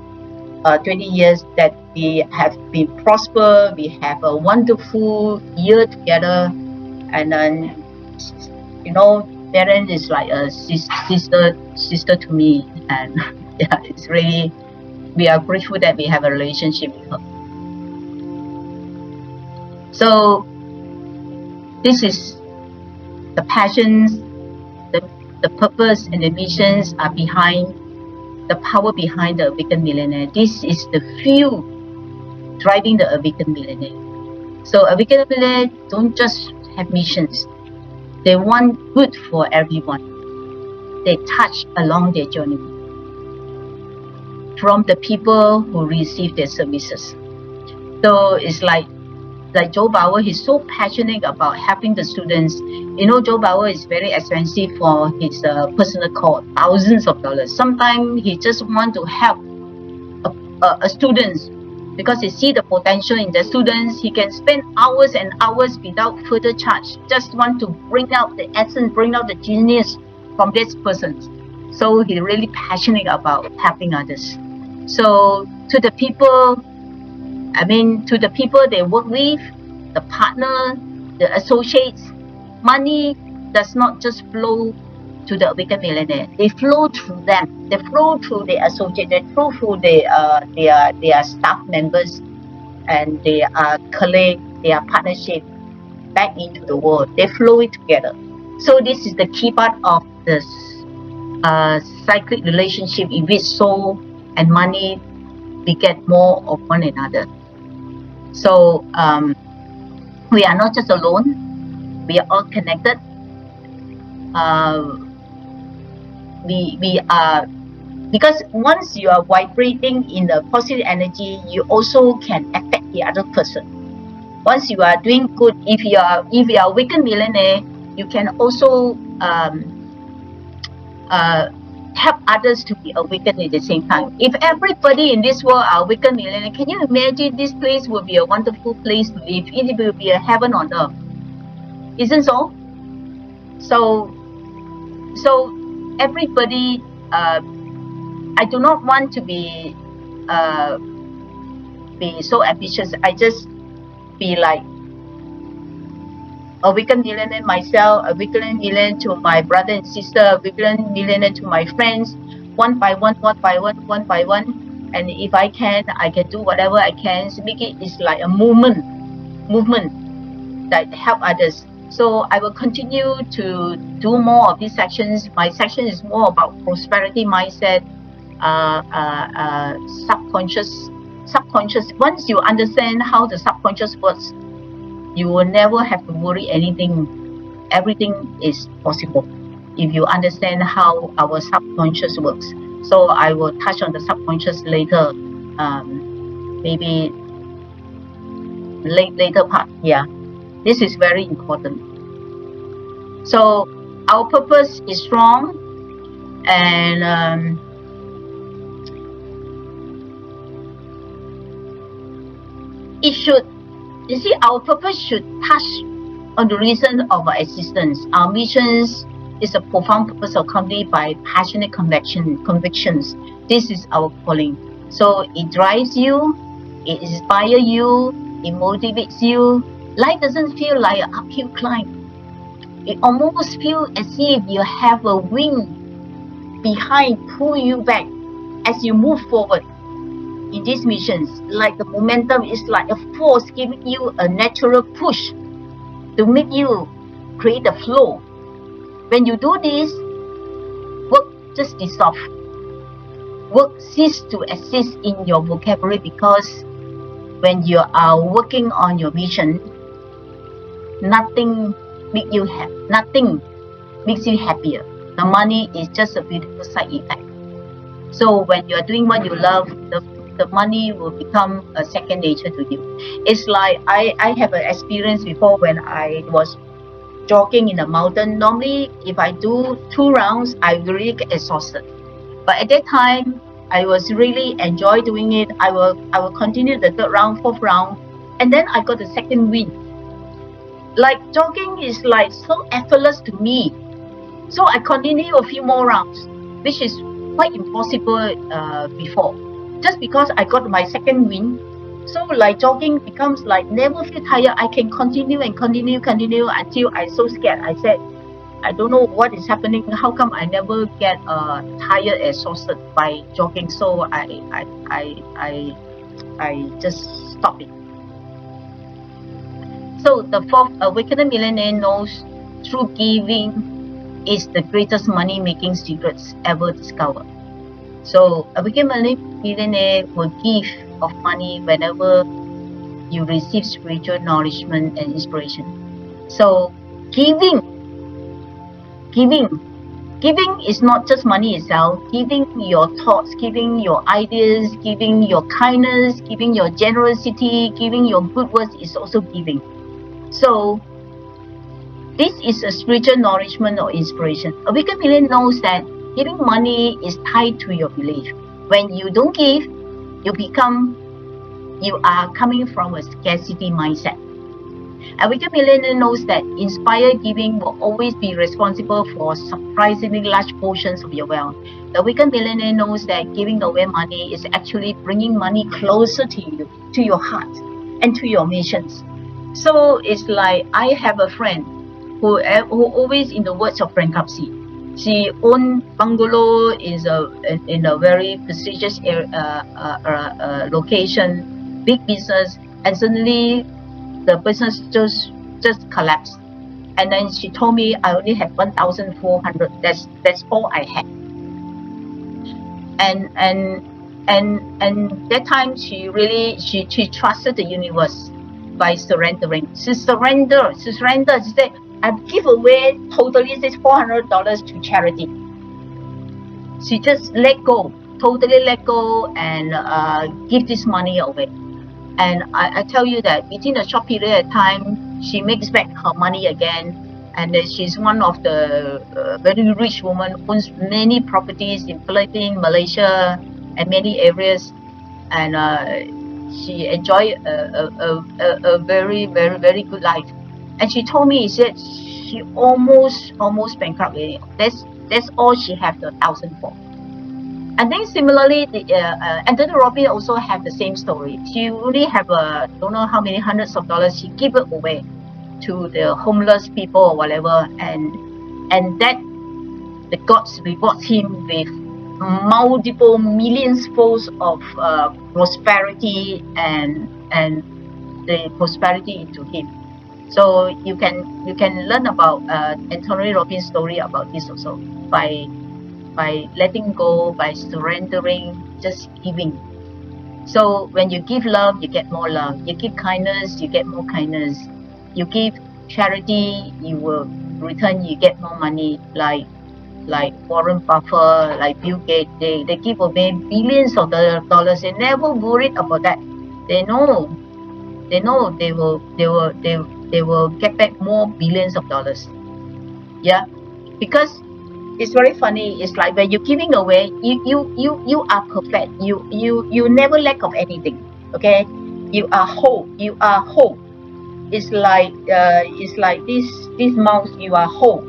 20 years, that we have been prosper. We have a wonderful year together. And then, you know, Maren is like a sister to me. And yeah, it's really, we are grateful that we have a relationship with her. So this is the passions, the purpose and the missions are behind, the power behind the Awakened Millionaire. This is the fuel driving the Awakened Millionaire. So a Weekend Millionaire don't just have missions. They want good for everyone. They touch along their journey from the people who receive their services. So it's like Joe Bauer, he's so passionate about helping the students. You know, Joe Bauer is very expensive for his personal call, thousands of dollars. Sometimes he just want to help a students because he see the potential in the students. He can spend hours and hours without further charge. Just want to bring out the essence, bring out the genius from this person. So he's really passionate about helping others. So to the people, to the people they work with, the partner, the associates, money does not just flow to the Awakened Millionaire. They flow through them. They flow through the associate. They flow through their staff members and their colleague, their partnership back into the world. They flow it together. So this is the key part of this cyclic relationship in which soul and money we get more of one another. So we are not just alone. We are all connected. We are, because once you are vibrating in the positive energy, you also can affect the other person. Once you are doing good, if you are Awakened Millionaire, you can also help others to be awakened at the same time. If everybody in this world are Awakened Millionaire, can you imagine this place will be a wonderful place to live? It will be a heaven on earth. Isn't so? So everybody, I do not want to be so ambitious. I just be like Awakened Millionaire myself, Awakened Millionaire to my brother and sister, Awakened Millionaire to my friends, one by one. And if I can do whatever I can to make it is like a movement that help others. So I will continue to do more of these sections. My section is more about prosperity mindset, subconscious. Once you understand how the subconscious works, you will never have to worry anything. Everything is possible if you understand how our subconscious works. So I will touch on the subconscious later, maybe later part. Yeah, this is very important. So our purpose is strong, and it should. You see, our purpose should touch on the reason of our existence. Our missions is a profound purpose accompanied by passionate convictions. This is our calling. So it drives you, it inspires you, it motivates you. Life doesn't feel like an uphill climb. It almost feels as if you have a wing behind pull you back as you move forward. In these missions, like the momentum is like a force giving you a natural push to make you create a flow. When you do this, work just dissolve. Work cease to exist in your vocabulary, because when you are working on your mission, nothing makes you happier. The money is just a beautiful side effect. So when you are doing what you love, the money will become a second nature to you. It's like I have an experience before when I was jogging in the mountain. Normally, if I do 2 rounds, I really get exhausted. But at that time, I was really enjoy doing it. I will continue the 3rd round, 4th round, and then I got the second win. Like jogging is like so effortless to me. So I continue a few more rounds, which is quite impossible before. Just because I got my second win, so like jogging becomes like never feel tired. I can continue until I so scared. I said, I don't know what is happening. How come I never get tired, exhausted by jogging? So I just stop it. So the 4th, Awakened Millionaire knows true giving is the greatest money-making secrets ever discovered. So Awakened Millionaire will give of money whenever you receive spiritual nourishment and inspiration. So giving is not just money itself. Giving your thoughts, giving your ideas, giving your kindness, giving your generosity, giving your good words is also giving. So this is a spiritual nourishment or inspiration. A weaker millionaire knows that giving money is tied to your belief. When you don't give, you are coming from a scarcity mindset. A weaker millionaire knows that inspired giving will always be responsible for surprisingly large portions of your wealth. The weaker millionaire knows that giving away money is actually bringing money closer to you, to your heart, and to your missions. So it's like I have a friend who always in the words of bankruptcy. She owned bungalow in a very prestigious location, big business, and suddenly the business just collapsed. And then she told me I only have 1,400. That's all I had. And that time she trusted the universe by surrendering. She surrendered. She said, I give away totally this $400 to charity. She just totally let go and give this money away. And I tell you that within a short period of time, she makes back her money again. And she's one of the very rich women, owns many properties in Philippines, Malaysia, and many areas. And she enjoyed a very, very, very good life. And she told me, that she almost bankrupt. That's all she had the 1,004. And then similarly, Anthony Robbins also have the same story. She only have don't know how many hundreds of dollars. She give it away to the homeless people or whatever, and that the gods rewards him with multiple millions folds of prosperity and the prosperity into him. So you can learn about Anthony Robbins' story about this also by letting go, by surrendering, just giving. So when you give love, you get more love. You give kindness, you get more kindness. You give charity, you will return, you get more money. Like Warren Buffett, like Bill Gates, they give away billions of dollars. They never worried about that. They know they will get back more billions of dollars. Yeah, because it's very funny. It's like when you're giving away, you are perfect. You never lack of anything. Okay, you are whole. You are whole. It's like this mouse. You are whole.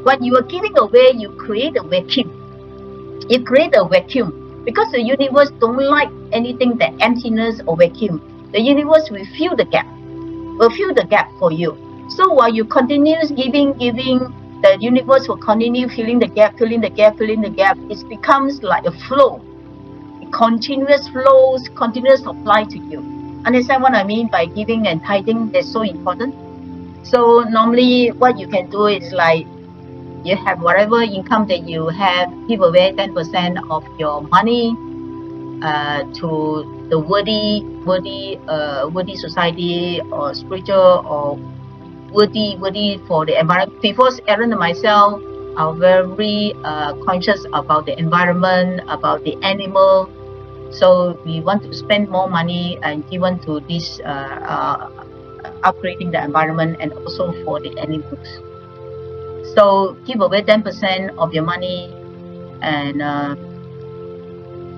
When you are giving away, you create a vacuum. You create a vacuum because the universe don't like anything that emptiness or vacuum. The universe will fill the gap. Will fill the gap for you. So while you continue giving, the universe will continue filling the gap. It becomes like a flow. Continuous flows, continuous supply to you. Understand what I mean by giving and tithing? That's so important. So normally what you can do is like you have whatever income that you have, give away 10% of your money to the worthy society or spiritual or worthy for the environment. Because Aaron and myself are very conscious about the environment, about the animal. So we want to spend more money and given to this upgrading the environment and also for the animals. So give away 10% of your money and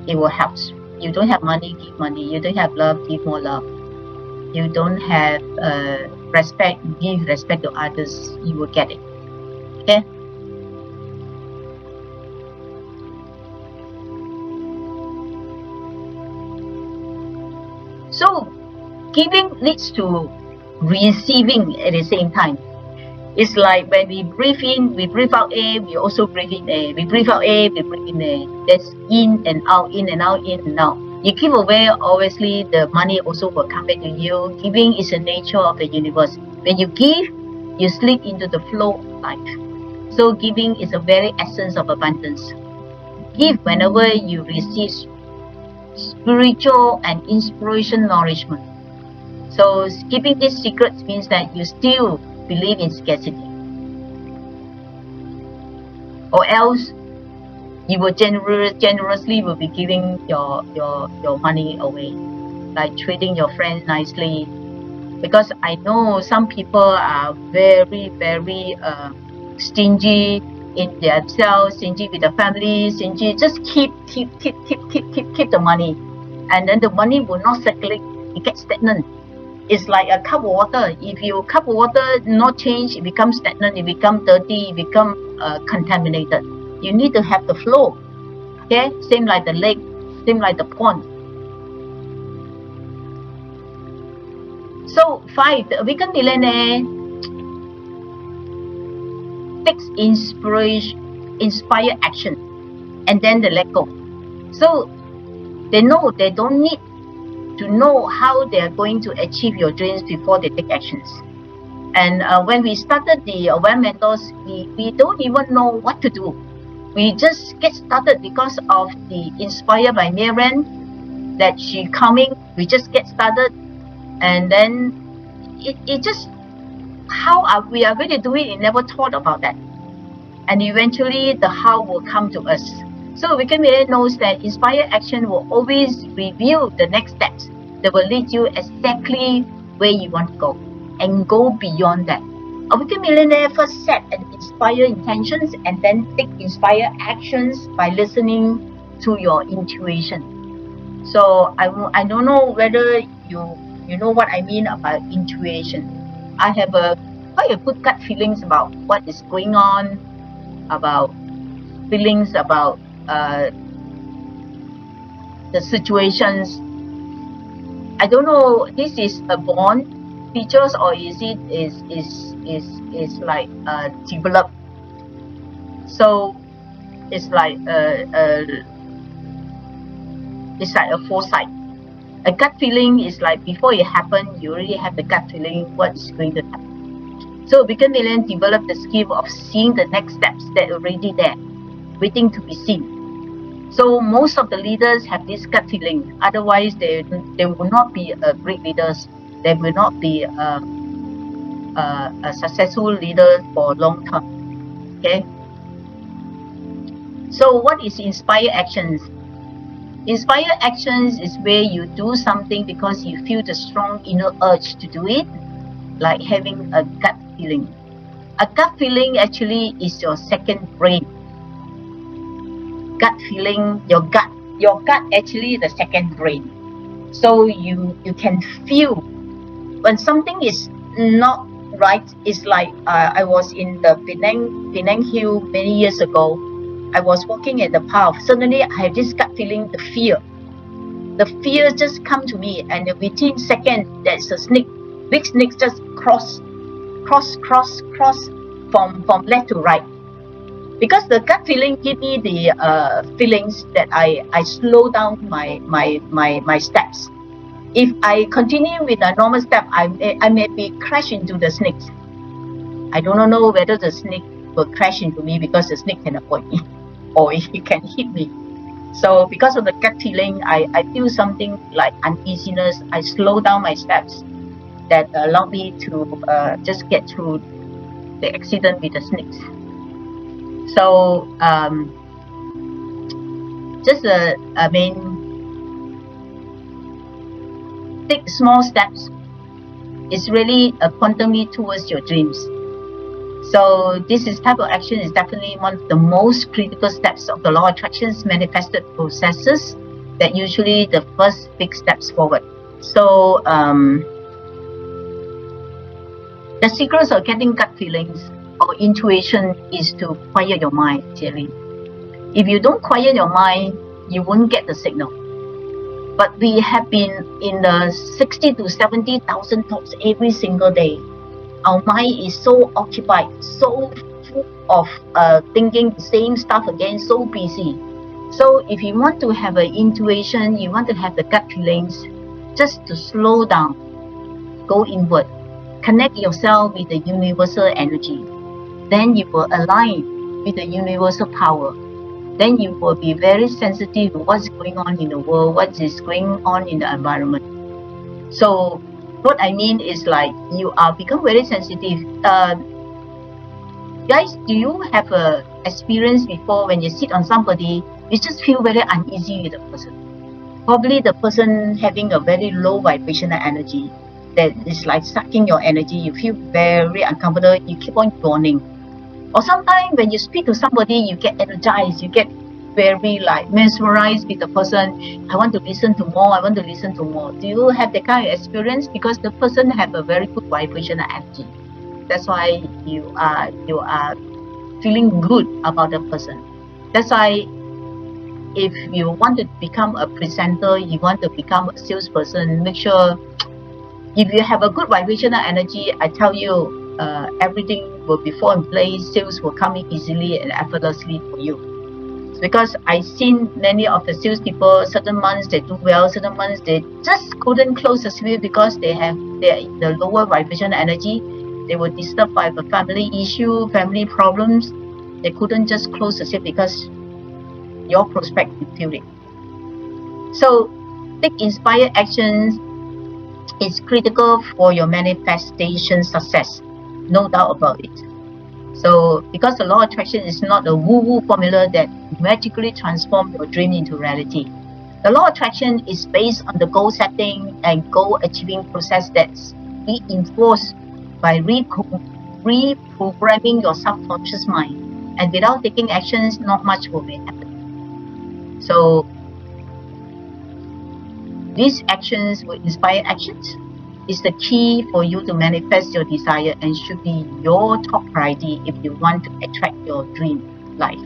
it will help. You don't have money, give money. You don't have love, give more love. You don't have respect, give respect to others, you will get it. Okay? So giving leads to receiving at the same time. It's like when we breathe in, we breathe out air, we also breathe in air. We breathe out air, we breathe in air. That's in and out, in and out, in and out. You give away, obviously the money also will come back to you. Giving is the nature of the universe. When you give, you slip into the flow of life. So giving is the very essence of abundance. Give whenever you receive spiritual and inspiration nourishment. So keeping these secrets means that you still believe in scarcity, or else you will generously will be giving your money away, like treating your friends nicely. Because I know some people are very stingy in themselves, stingy with the family, stingy, just keep the money, and then the money will not circulate, it gets stagnant. It's like a cup of water. If your cup of water not change, it becomes stagnant, it becomes dirty, it becomes contaminated. You need to have the flow. Okay, same like the lake, same like the pond. So 5, the awakened millionaire takes inspire action, and then they let go. So they know they don't need to know how they are going to achieve your dreams before they take actions. And when we started the Aware Mentors, we don't even know what to do. We just get started because of the inspired by Miriam, that she coming, we just get started, and then it just, how we are going to do it, we never thought about that. And eventually the how will come to us. So Awakened Millionaire knows that inspired action will always reveal the next steps that will lead you exactly where you want to go, and go beyond that. Awakened Millionaire first set and inspire intentions, and then take inspired actions by listening to your intuition. So I don't know whether you know what I mean about intuition. I have quite a good gut feelings about what is going on, about feelings about the situations. I don't know, this is a born features, or is it is like developed. So it's like a foresight. A gut feeling is like before it happened, you already have the gut feeling what is going to happen. So Awakened Millionaire developed the skill of seeing the next steps that are already there, waiting to be seen. So most of the leaders have this gut feeling. Otherwise, they will not be great leaders. They will not be a successful leader for long term. Okay. So what is inspired actions? Inspired actions is where you do something because you feel the strong inner urge to do it, like having a gut feeling. A gut feeling actually is your second brain. Gut feeling, your gut actually the second brain. So you can feel when something is not right. It's like I was in the Penang Hill many years ago. I was walking at the path. Suddenly I had this gut feeling, the fear. The fear just come to me, and within seconds there's a snake. Big snake just cross from left to right. Because the gut feeling give me the feelings that I slow down my steps. If I continue with a normal step, I may be crash into the snakes. I don't know whether the snake will crash into me because the snake can avoid me, or he can hit me. So because of the gut feeling, I feel something like uneasiness. I slow down my steps that allow me to just get through the accident with the snakes. So take small steps. It's really a quantum leap towards your dreams. So this type of action is definitely one of the most critical steps of the law of attraction's manifested processes, that usually the first big steps forward. So the secrets of getting gut feelings or intuition is to quiet your mind, Jerry. If you don't quiet your mind, you won't get the signal. But we have been in the 60 to 70,000 thoughts every single day. Our mind is so occupied, so full of thinking the same stuff again, so busy. So if you want to have an intuition, you want to have the gut feelings, just to slow down, go inward, connect yourself with the universal energy. Then you will align with the universal power. Then you will be very sensitive to what's going on in the world, what is going on in the environment. So What I mean is like you are become very sensitive. Guys, do you have a experience before when you sit on somebody, you just feel very uneasy with the person? Probably the person having a very low vibrational energy that is like sucking your energy. You feel very uncomfortable. You keep on yawning. Or sometimes when you speak to somebody, you get energized. You get very like mesmerized with the person. I want to listen to more. I want to listen to more. Do you have that kind of experience? Because the person have a very good vibrational energy. That's why you are feeling good about the person. That's why if you want to become a presenter, you want to become a salesperson, make sure if you have a good vibrational energy, I tell you, everything will be fall in place. Sales will come in easily and effortlessly for you. Because I've seen many of the salespeople, certain months they do well, certain months they just couldn't close the sale because they have the lower vibrational energy. They were disturbed by the family issue, family problems. They couldn't just close the sale because your prospect feel it. So take inspired actions is critical for your manifestation success, no doubt about it. So because the law of attraction is not a woo-woo formula that magically transforms your dream into reality. The law of attraction is based on the goal setting and goal achieving process that's reinforced by reprogramming your subconscious mind. And without taking actions, not much will happen. So these actions will inspire actions is the key for you to manifest your desire and should be your top priority if you want to attract your dream life.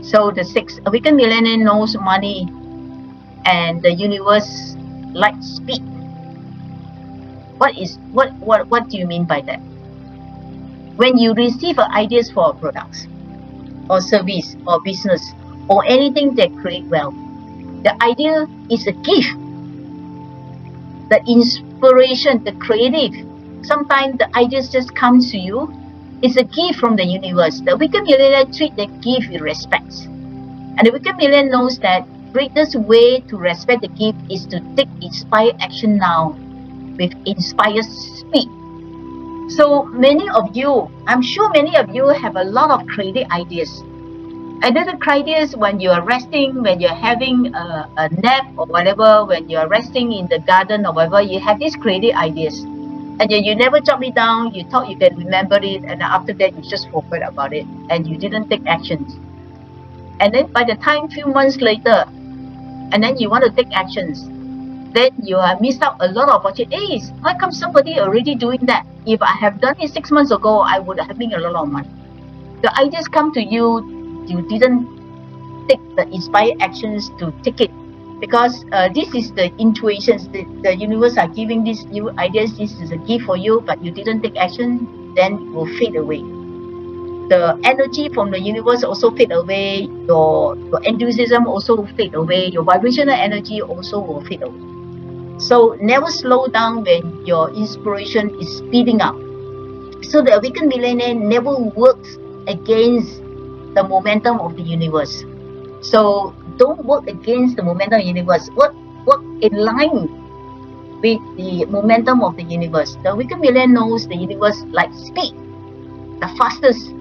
So the 6, awakened millionaire knows money and the universe like speed. What do you mean by that? When you receive ideas for products or service or business or anything that create wealth, the idea is a gift. The inspiration, the creative, sometimes the ideas just come to you. It's a gift from the universe. The awakened millionaire treat the gift with respect. And the awakened millionaire knows that greatest way to respect the gift is to take inspired action now with inspired speed. So many of you, I'm sure many of you have a lot of creative ideas. And then the ideas when you are resting, when you're having a nap or whatever, when you're resting in the garden or whatever, you have these creative ideas. And you never jot it down, you thought you can remember it, and after that you just forget about it and you didn't take actions. And then by the time few months later, and then you want to take actions, then you have missed out a lot of opportunities. How come somebody already doing that? If I have done it 6 months ago, I would have made a lot of money. The ideas come to you, you didn't take the inspired actions to take it, because this is the intuitions, the universe are giving these new ideas. This is a gift for you, but you didn't take action, then it will fade away. The energy from the universe also fade away. Your enthusiasm also fade away. Your vibrational energy also will fade away. So never slow down when your inspiration is speeding up. So the awakened millionaire never works against the momentum of the universe. So don't work against the momentum of the universe. Work in line with the momentum of the universe. The awakened millionaire knows the universe like speed, the fastest.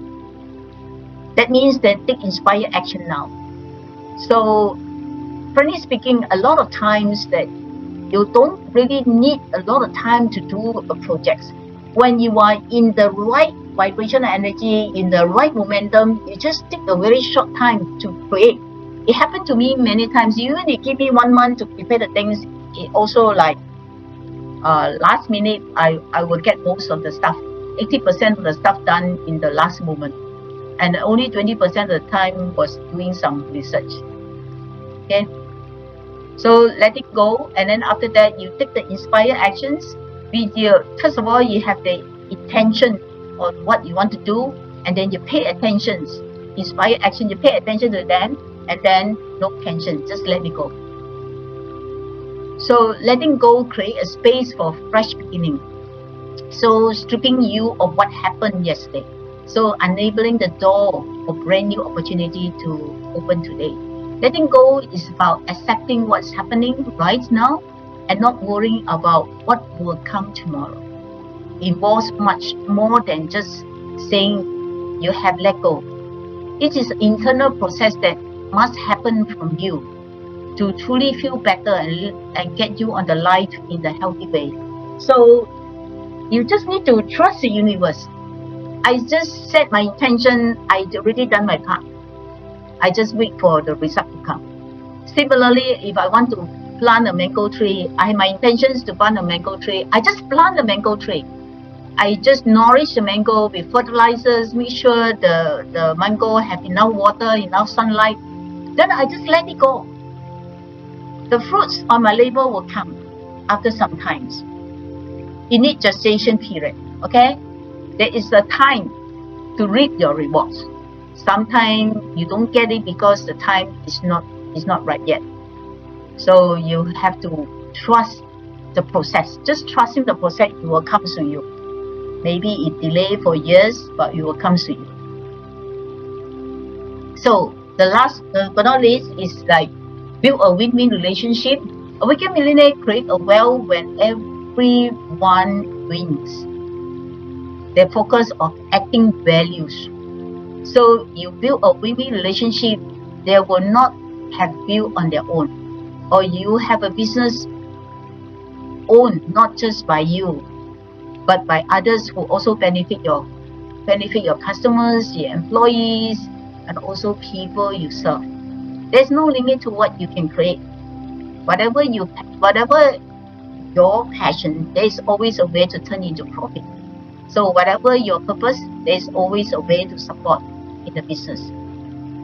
That means that take inspired action now. So frankly speaking, a lot of times that you don't really need a lot of time to do a project. When you are in the right vibrational energy, in the right momentum, you just take a very short time to create. It happened to me many times. Even if you give me 1 month to prepare the things, it also like last minute, I will get most of the stuff, 80% of the stuff done in the last moment. And only 20% of the time was doing some research. Okay. So let it go, and then after that you take the inspired actions. First of all, you have the intention on what you want to do, and then you pay attention. Inspired action, you pay attention to them, and then no tension, just let it go. So letting go create a space for fresh beginning. So stripping you of what happened yesterday. So enabling the door for brand new opportunity to open today. Letting go is about accepting what's happening right now and not worrying about what will come tomorrow. Involves much more than just saying you have let go. It is an internal process that must happen from you to truly feel better and get you on the light in the healthy way. So you just need to trust the universe. I just set my intention. I already done my part. I just wait for the result to come. Similarly, if I want to plant a mango tree, I have my intentions to plant a mango tree. I just plant the mango tree. I just nourish the mango with fertilizers, make sure the mango have enough water, enough sunlight. Then I just let it go. The fruits on my label will come after some times. You need gestation period, okay? There is a time to reap your rewards. Sometimes you don't get it because the time is not right yet. So you have to trust the process. Just trusting the process, it will come to you. Maybe it delay for years, but it will come to you. So the last but not least is like build a win-win relationship. A Weekend Millionaire create a wealth when everyone wins. They focus on acting values. So you build a win-win relationship, they will not have built on their own. Or you have a business owned not just by you, but by others who also benefit your customers, your employees, and also people you serve. There's no limit to what you can create. Whatever your passion, there's always a way to turn into profit. So whatever your purpose, there's always a way to support in the business.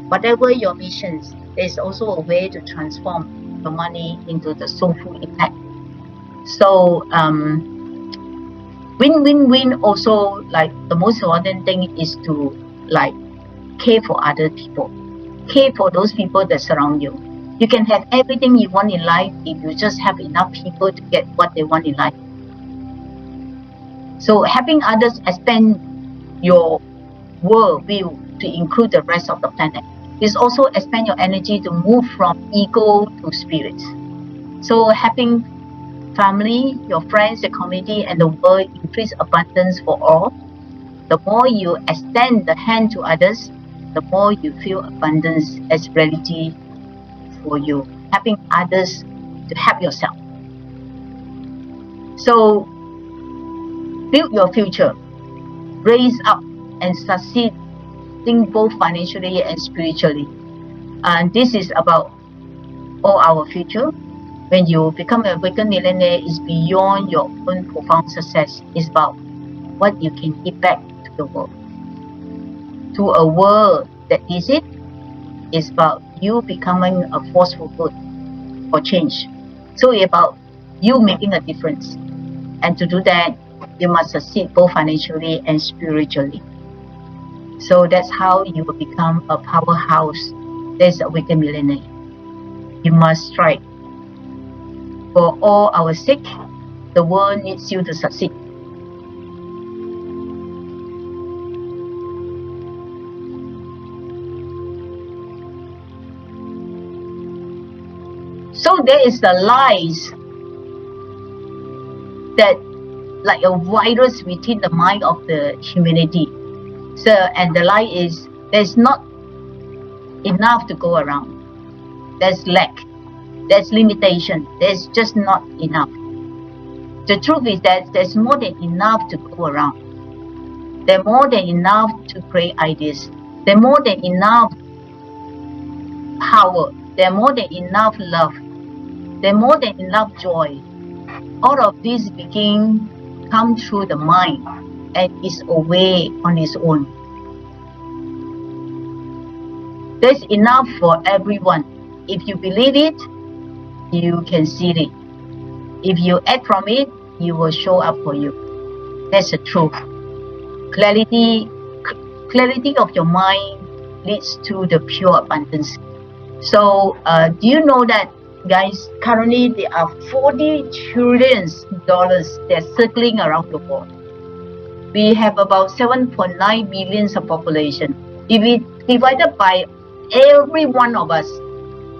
Whatever your missions, there's also a way to transform the money into the soulful impact. So win-win-win also, like the most important thing is to like care for other people. Care for those people that surround you. You can have everything you want in life if you just have enough people to get what they want in life. So helping others expand your world view to include the rest of the planet. Is also expand your energy to move from ego to spirit. So helping family, your friends, the community, and the world increase abundance for all. The more you extend the hand to others, the more you feel abundance as reality for you. Helping others to help yourself. So build your future, raise up and succeed, think both financially and spiritually. And this is about all our future. When you become a Weekend Millionaire, it's beyond your own profound success. It's about what you can give back to the world. To a world that needs it, it's about you becoming a force for good, for change. So it's about you making a difference. And to do that, you must succeed both financially and spiritually. So that's how you will become a powerhouse. That's a Weekend Millionaire. You must strive. For all our sake, the world needs you to succeed. So there is the lies that like a virus within the mind of the humanity. So, and the lie is there's not enough to go around. There's lack. There's limitation. There's just not enough. The truth is that there's more than enough to go around. There's more than enough to create ideas. There's more than enough power. There's more than enough love. There's more than enough joy. All of these come through the mind and is away on its own. There's enough for everyone. If you believe it, you can see it. If you act from it, it will show up for you. That's the truth. Clarity of your mind leads to the pure abundance. So do you know that, guys, currently there are $40 trillion that's circling around the world. We have about 7.9 billion of population. If we divided by every one of us,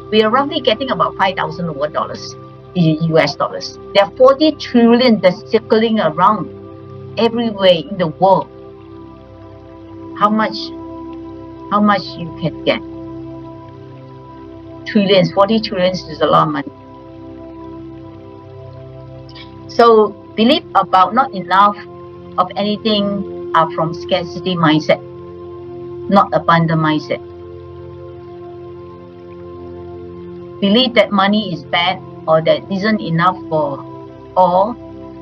we are roughly getting about $5,000 over. US dollars. There are 40 trillion that's circling around everywhere in the world. How much you can get? Trillions, 40 trillions is a lot of money. So belief about not enough of anything are from scarcity mindset, not abundant mindset. Believe that money is bad or that isn't enough for all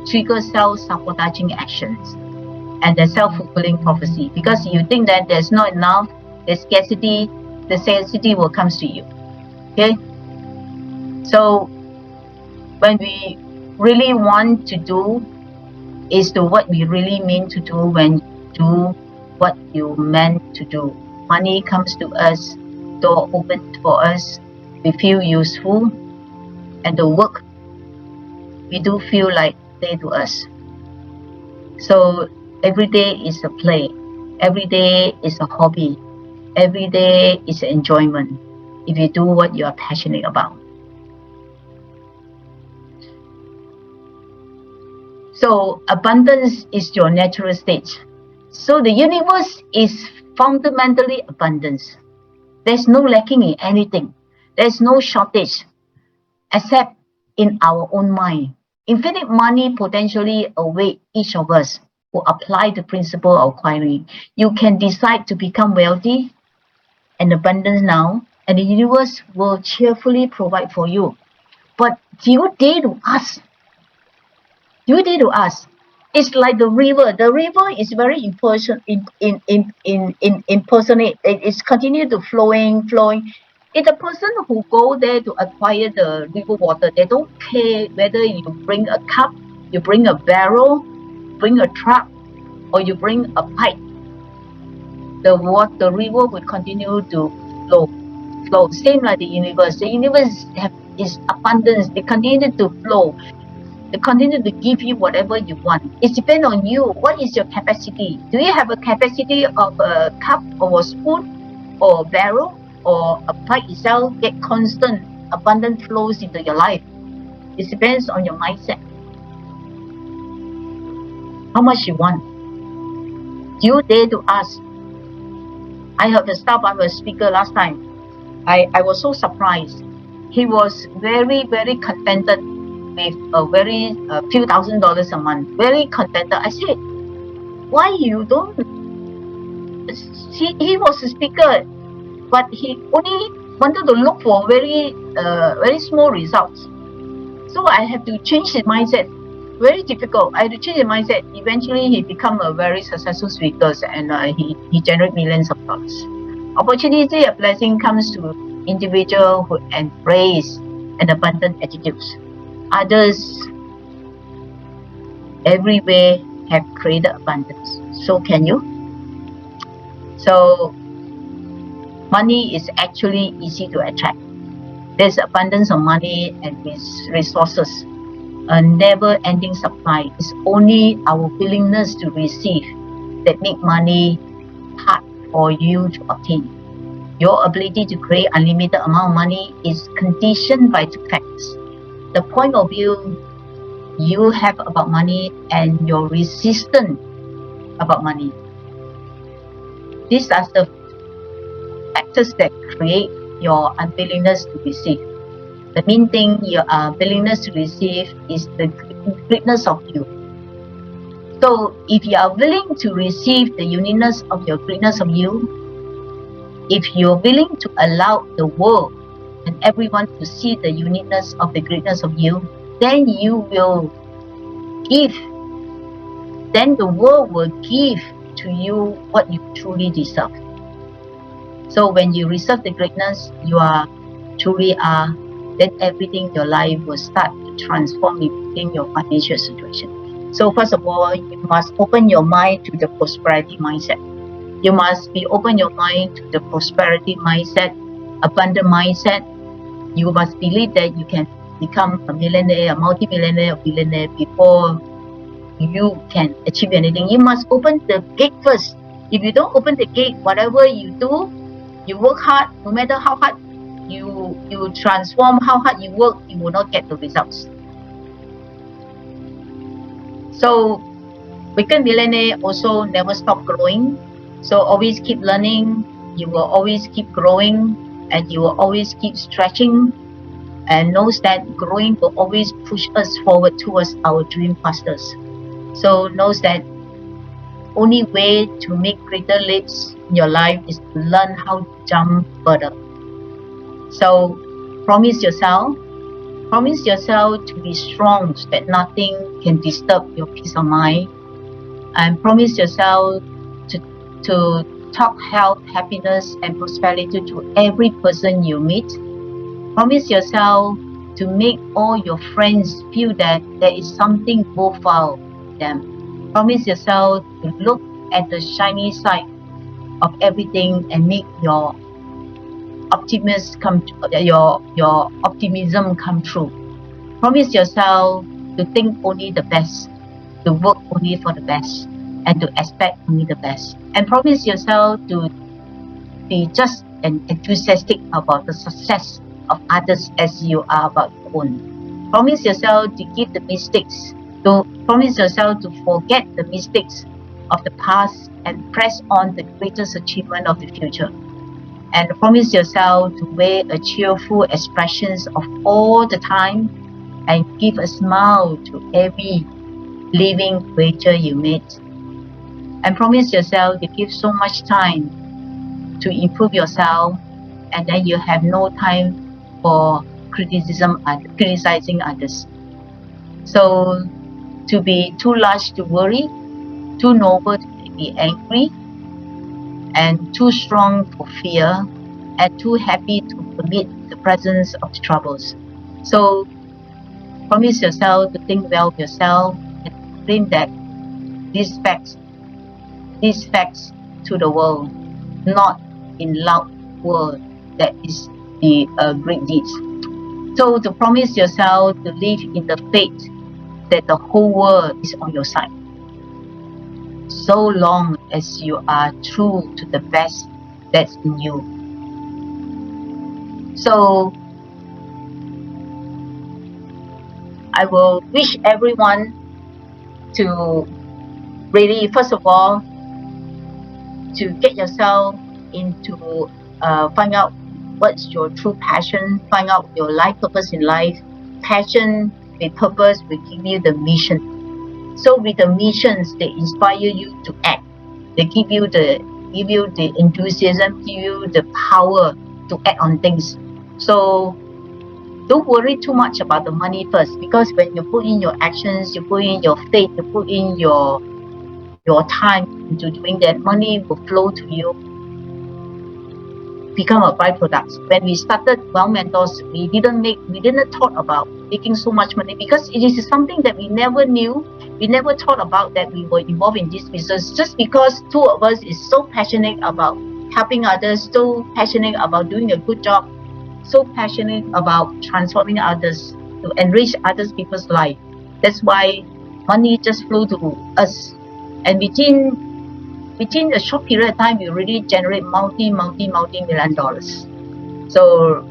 trigger self-sabotaging actions and the self-fulfilling prophecy, because you think that there's not enough, there's scarcity, the scarcity will come to you. Okay, so when we really want to do is to what we really mean to do. When you do what you meant to do, money comes to us, door open for us, we feel useful, and the work we do feel like play to us. So every day is a play, every day is a hobby, every day is enjoyment if you do what you are passionate about. So abundance is your natural state. So the universe is fundamentally abundance. There's no lacking in anything. There's no shortage except in our own mind. Infinite money potentially await each of us who apply the principle of acquiring. You can decide to become wealthy and abundant now, and the universe will cheerfully provide for you. But do you dare to ask? Do you dare to ask? It's like the river. The river is very impersonate. It's continue to flowing. If the person who go there to acquire the river water, they don't care whether you bring a cup, you bring a barrel, bring a truck, or you bring a pipe. The river will continue to flow. Same like the universe. The universe is abundance. They continue to flow. They continue to give you whatever you want. It depends on you. What is your capacity? Do you have a capacity of a cup or a spoon or a barrel or a pipe itself get constant abundant flows into your life? It depends on your mindset. How much you want? Do you dare to ask? I heard the Starbucks speaker last time. I was so surprised. He was very, very contented with a few $1,000s a month. Very contented. I said, why you don't? He was a speaker, but he only wanted to look for very small results. So I had to change his mindset. Very difficult. I had to change his mindset. Eventually, he became a very successful speaker, and he generated millions of dollars. Opportunity and blessing comes to individuals who embrace an abundant attitudes. Others everywhere have created abundance. So can you? So money is actually easy to attract. There's abundance of money and resources. A never-ending supply. It's only our willingness to receive that make money hard for you to obtain. Your ability to create unlimited amount of money is conditioned by two factors: the point of view you have about money and your resistance about money. These are the factors that create your unwillingness to receive. The main thing, your willingness to receive is the greatness of you. So if you are willing to receive the uniqueness of your greatness of you, if you're willing to allow the world and everyone to see the uniqueness of the greatness of you, then you will give. Then the world will give to you what you truly deserve. So when you receive the greatness you are truly are, then everything in your life will start to transform in your financial situation. So first of all, you must open your mind to the prosperity mindset. You must be open your mind to the prosperity mindset, abundant mindset. You must believe that you can become a millionaire, a multi-millionaire, a billionaire before you can achieve anything. You must open the gate first. If you don't open the gate, whatever you do, you work hard, no matter how hard you transform how hard you work, you will not get the results. So Become Millionaire also never stop growing. So always keep learning. You will always keep growing, and you will always keep stretching, and knows that growing will always push us forward towards our dream faster. So knows that only way to make greater leaps in your life is to learn how to jump further. So promise yourself to be strong so that nothing can disturb your peace of mind, and promise yourself to talk health, happiness, and prosperity to every person you meet. Promise yourself to make all your friends feel that there is something worthwhile in them. Promise yourself to look at the shiny side of everything and make your optimism come true. Promise yourself to think only the best, to work only for the best, and to expect only the best. And promise yourself to be just and enthusiastic about the success of others as you are about your own. Promise yourself to give the mistakes, to promise yourself to forget the mistakes of the past and press on the greatest achievement of the future. And promise yourself to wear a cheerful expressions of all the time and give a smile to every living creature you meet. And promise yourself to give so much time to improve yourself, and then you have no time for criticizing others. So to be too large to worry, too noble to be angry, and too strong for fear, and too happy to permit the presence of troubles. So promise yourself to think well of yourself and bring that these facts to the world, not in loud words that is the great deeds. So to promise yourself to live in the faith that the whole world is on your side, so long as you are true to the best that's in you. So I will wish everyone to really, first of all, to get yourself into find out what's your true passion, find out your life purpose in life. Passion with purpose will give you the mission. So with the missions, they inspire you to act. They give you the enthusiasm, give you the power to act on things. So don't worry too much about the money first, because when you put in your actions, you put in your faith, you put in your time into doing that, money will flow to you, become a byproduct. When we started Well Mentors, we didn't thought about making so much money, because it is something that we never knew. We never thought about that we were involved in this business, just because two of us is so passionate about helping others, so passionate about doing a good job, so passionate about transforming others to enrich other people's life. That's why money just flow to us, and within a short period of time, we really generate multi-million dollars. So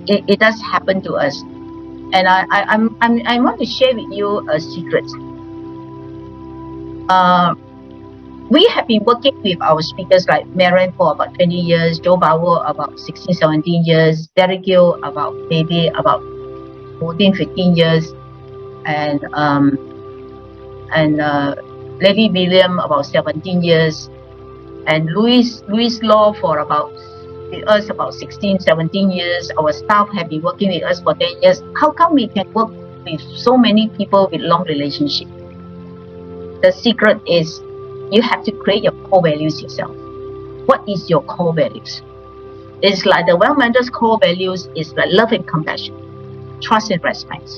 it does happen to us, and I want to share with you a secret. We have been working with our speakers like Marian for about 20 years, Joe Bauer about 16, 17 years, Derek Gill about 14, 15 years, and Levy William about 17 years, and Louis Law for with us about 16, 17 years. Our staff have been working with us for 10 years. How come we can work with so many people with long relationship? The secret is you have to create your core values yourself. What is your core values? It's like the Well Mentors core values is like love and compassion, trust and respect,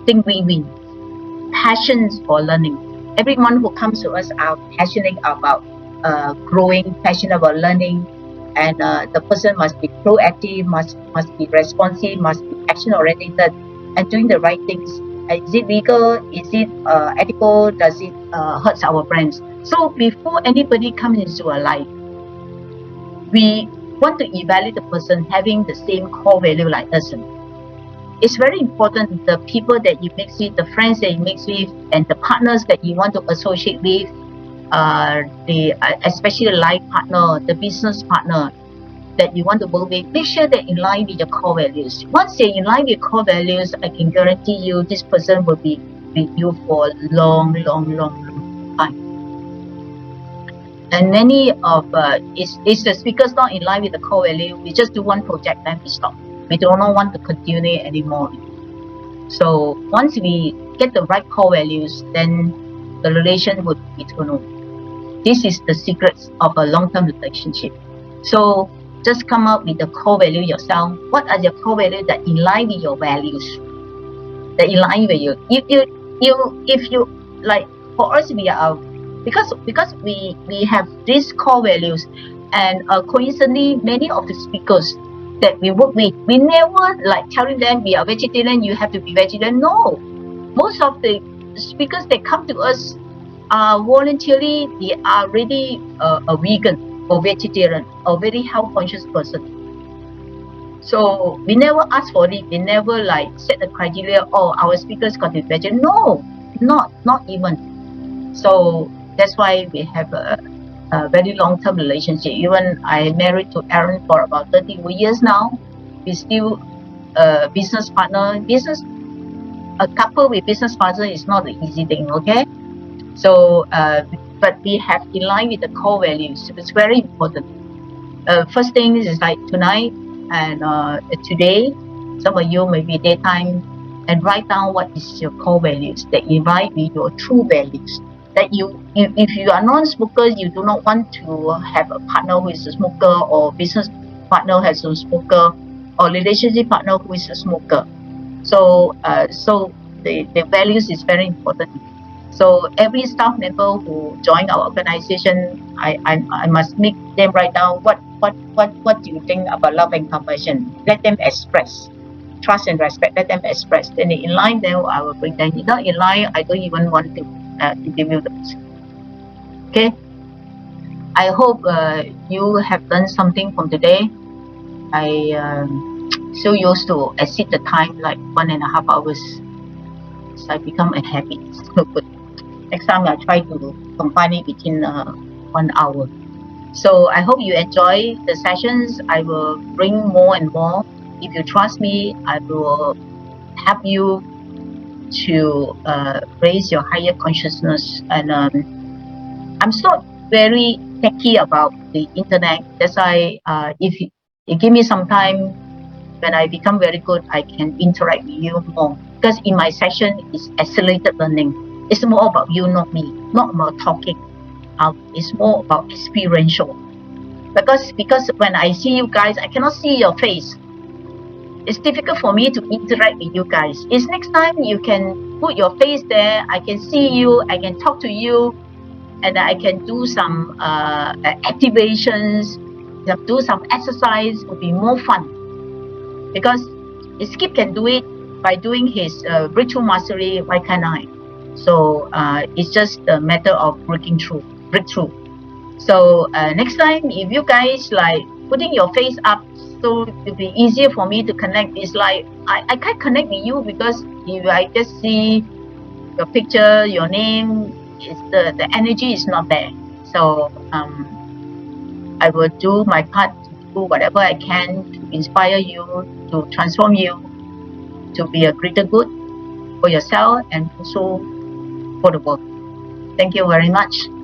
think win-win, passions for learning. Everyone who comes to us are passionate about growing, passionate about learning, and the person must be proactive, must be responsive, must be action-oriented, and doing the right things. Is it legal? Is it ethical? Does it hurt our brands? So before anybody comes into our life, we want to evaluate the person having the same core value like us. It's very important the people that you mix with, the friends that you mix with, and the partners that you want to associate with, especially the life partner, the business partner that you want to work with. Make sure they're in line with your core values. Once they're in line with your core values, I can guarantee you this person will be with you for a long time. And many of is the speakers not in line with the core value, we just do one project, then we stop. We do not want to continue anymore. So once we get the right core values, then the relation would be eternal. This is the secrets of a long-term relationship. So just come up with the core value yourself. What are your core values that in line with your values? That in line with you. If you like, for us, we are because we have these core values, and coincidentally, many of the speakers that we work with, we never like telling them we are vegetarian, you have to be vegetarian. No, most of the speakers that come to us are voluntarily, they are already a vegan or vegetarian or very health conscious person. So we never ask for it. We never like set the criteria. Oh, our speakers got to be vegetarian. No, not even. So that's why we have a very long-term relationship. Even I married to Aaron for about 30 years now. We still business partner. A couple with business partner is not an easy thing. Okay, so but we have in line with the core values. It's very important. First thing is like tonight and today, some of you may be daytime, and write down what is your core values that in line with your true values. That if you are non-smoker, you do not want to have a partner who is a smoker, or business partner has a smoker, or relationship partner who is a smoker. So so the values is very important. So every staff member who join our organization, I must make them write down what do you think about love and compassion. Let them express. Trust and respect, let them express. Then in line, then I will bring them. If not in line, I don't even want to give you those. Okay. I hope you have learned something from today. I so used to exceed the time like 1.5 hours. So I become a habit. But next time I try to confine it within 1 hour. So I hope you enjoy the sessions. I will bring more and more. If you trust me, I will help you to raise your higher consciousness. And I'm not very techy about the internet. That's why if you give me some time, when I become very good, I can interact with you more. Because in my session, it's accelerated learning. It's more about you, not me, not about talking. It's more about experiential. Because when I see you guys, I cannot see your face. It's difficult for me to interact with you guys. It's next time you can put your face there. I can see you. I can talk to you, and I can do some activations, do some exercise. It will be more fun. Because Skip can do it by doing his breakthrough mastery. Why can't I? So it's just a matter of breakthrough. So next time, if you guys like putting your face up, so it'll be easier for me to connect. It's like I can't connect with you because if I just see your picture, your name, it's the energy is not there. So I will do my part to do whatever I can to inspire you, to transform you, to be a greater good for yourself and also for the world. Thank you very much.